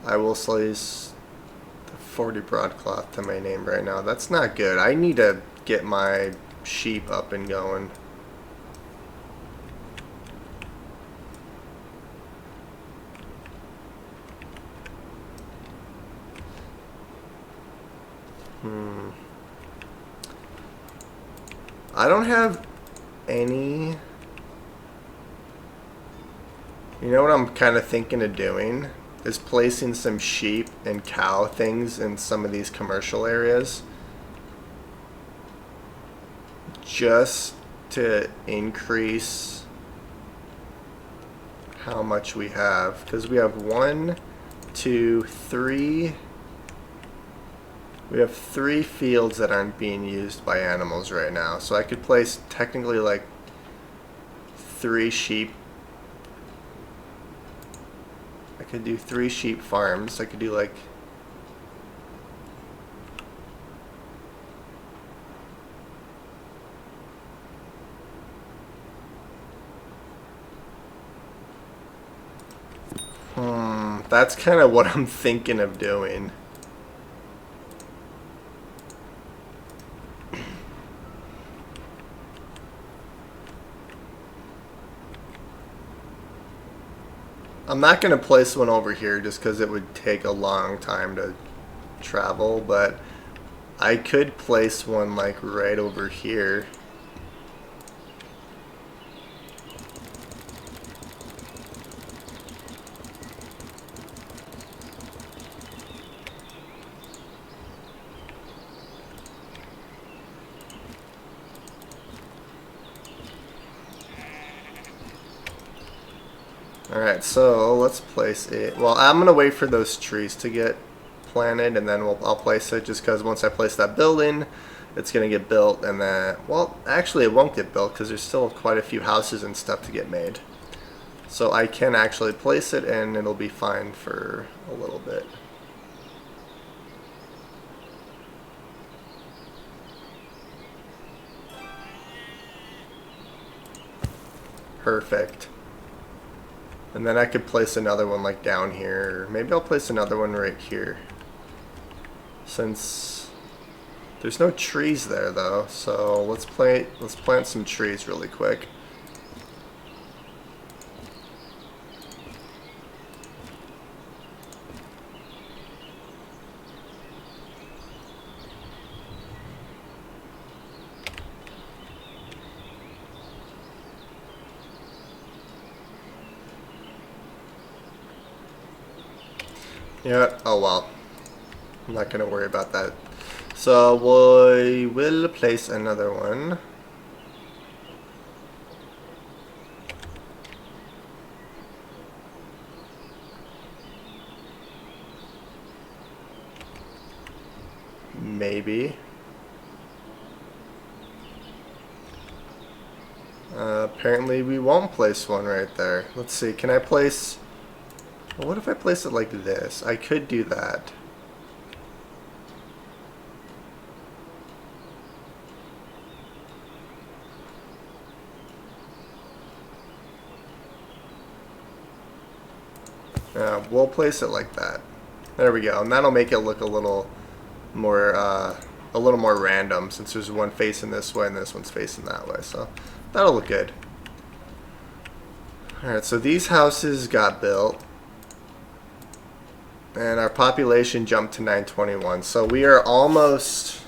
I will sell you 40 broadcloth to my name right now. That's not good. I need to get my sheep up and going. I don't have any... You know what I'm kind of thinking of doing? Is placing some sheep and cow things in some of these commercial areas. Just to increase how much we have. Because we have 1, 2, 3... We have 3 fields that aren't being used by animals right now. So I could place technically like 3 sheep. I could do 3 sheep farms. I could do like... That's kind of what I'm thinking of doing. I'm not going to place one over here just because it would take a long time to travel, but I could place one like right over here. Alright, so let's place it. Well, I'm going to wait for those trees to get planted, and then I'll place it, just because once I place that building, it's going to get built, and then, well, actually it won't get built because there's still quite a few houses and stuff to get made. So I can actually place it, and it'll be fine for a little bit. Perfect. And then I could place another one like down here. Or maybe I'll place another one right here. Since there's no trees there though, so let's plant some trees really quick. Yeah, oh well. I'm not going to worry about that. So we will place another one. Maybe. Apparently we won't place one right there. Let's see, can I place... Well, what if I place it like this? I could do that. We'll place it like that. There we go, and that'll make it look a little more random, since there's one facing this way and this one's facing that way. So that'll look good. All right, so these houses got built. And our population jumped to 921. So we are almost...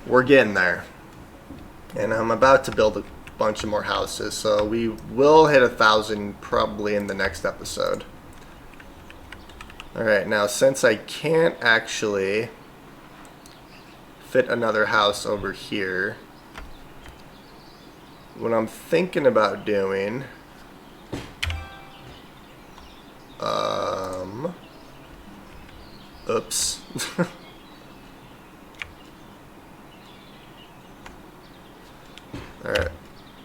We're getting there. And I'm about to build a bunch of more houses. So we will hit 1,000 probably in the next episode. Alright, now since I can't actually fit another house over here, what I'm thinking about doing... Oops. Alright.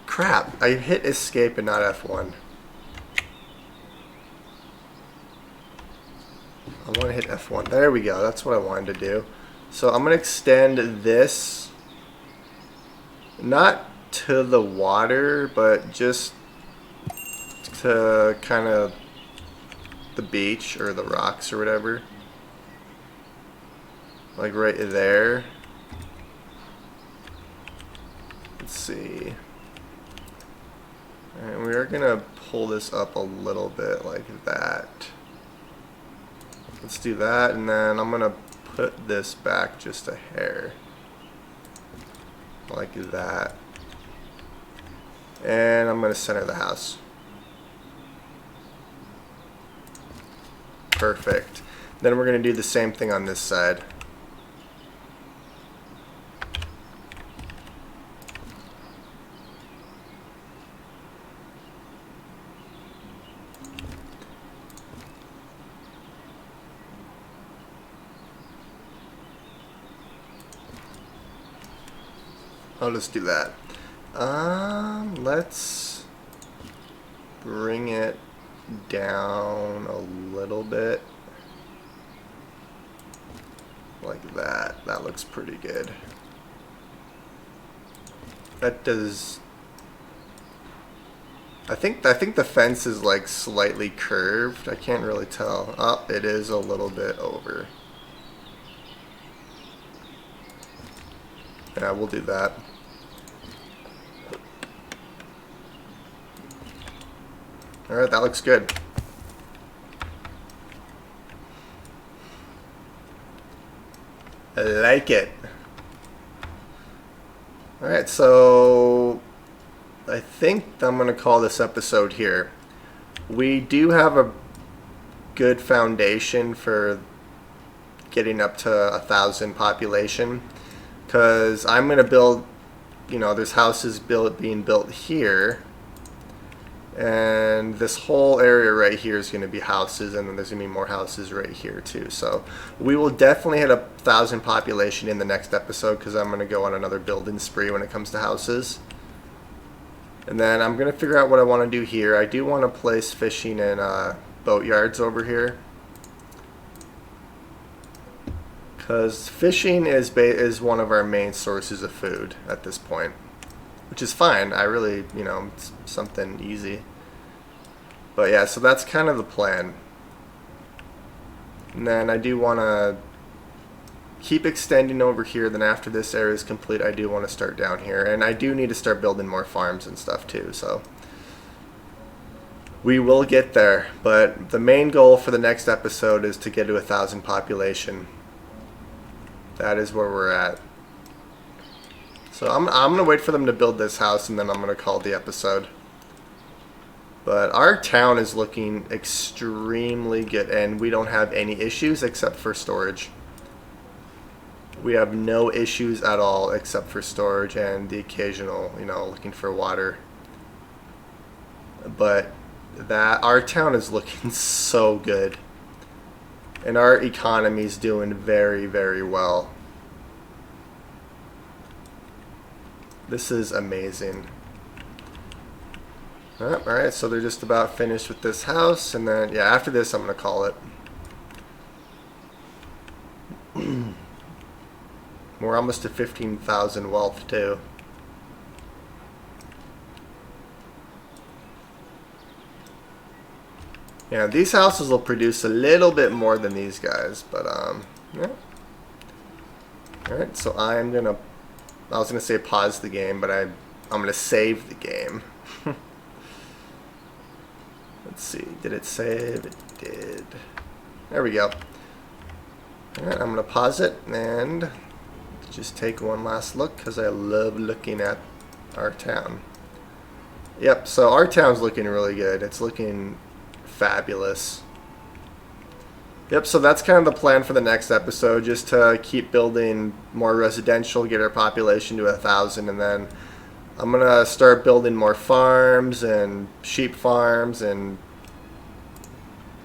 Crap, I hit escape and not F1. I want to hit F1. There we go, that's what I wanted to do. So I'm going to extend this, not to the water, but just to kind of the beach or the rocks or whatever. Like right there. Let's see. And we are gonna pull this up a little bit like that. Let's do that, and then I'm gonna put this back just a hair. Like that. And I'm gonna center the house. Perfect. Then we're gonna do the same thing on this side. I'll just do that. Let's bring it down a little bit. Like that. That looks pretty good. That does... I think the fence is like slightly curved. I can't really tell. Oh, it is a little bit over. Yeah, we'll do that. Alright, that looks good. I like it. Alright, so I think I'm going to call this episode here. We do have a good foundation for getting up to 1,000 population. Because I'm going to build, you know, there's houses being built here. And this whole area right here is going to be houses, and then there's going to be more houses right here too. So we will definitely hit 1,000 population in the next episode, because I'm going to go on another building spree when it comes to houses. And then I'm going to figure out what I want to do here. I do want to place fishing and boat yards over here, because fishing is one of our main sources of food at this point. Which is fine. I really, you know, it's something easy. But yeah, so that's kind of the plan. And then I do want to keep extending over here. Then after this area is complete, I do want to start down here. And I do need to start building more farms and stuff too. So we will get there. But the main goal for the next episode is to get to 1,000 population. That is where we're at. So I'm going to wait for them to build this house, and then I'm going to call the episode. But our town is looking extremely good, and we don't have any issues except for storage. We have no issues at all except for storage and the occasional, you know, looking for water. But our town is looking so good. And our economy is doing very, very well. This is amazing. Alright, so they're just about finished with this house, and then, yeah, after this I'm going to call it. We're almost to 15,000 wealth, too. Yeah, these houses will produce a little bit more than these guys, but, yeah. Alright, so I'm going to... I was going to say pause the game, but I'm going to save the game. Let's see. Did it save? It did. There we go. Alright, I'm going to pause it and just take one last look, because I love looking at our town. Yep, so our town's looking really good. It's looking fabulous. Yep, so that's kind of the plan for the next episode, just to keep building more residential, get our population to 1,000, and then I'm going to start building more farms and sheep farms and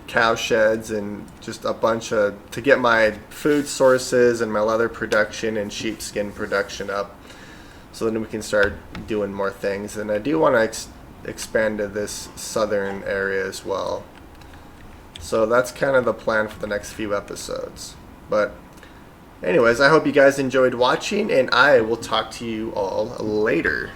cow sheds and just a bunch of, to get my food sources and my leather production and sheepskin production up, so then we can start doing more things. And I do want to expand to this southern area as well. So that's kind of the plan for the next few episodes. But anyways, I hope you guys enjoyed watching, and I will talk to you all later.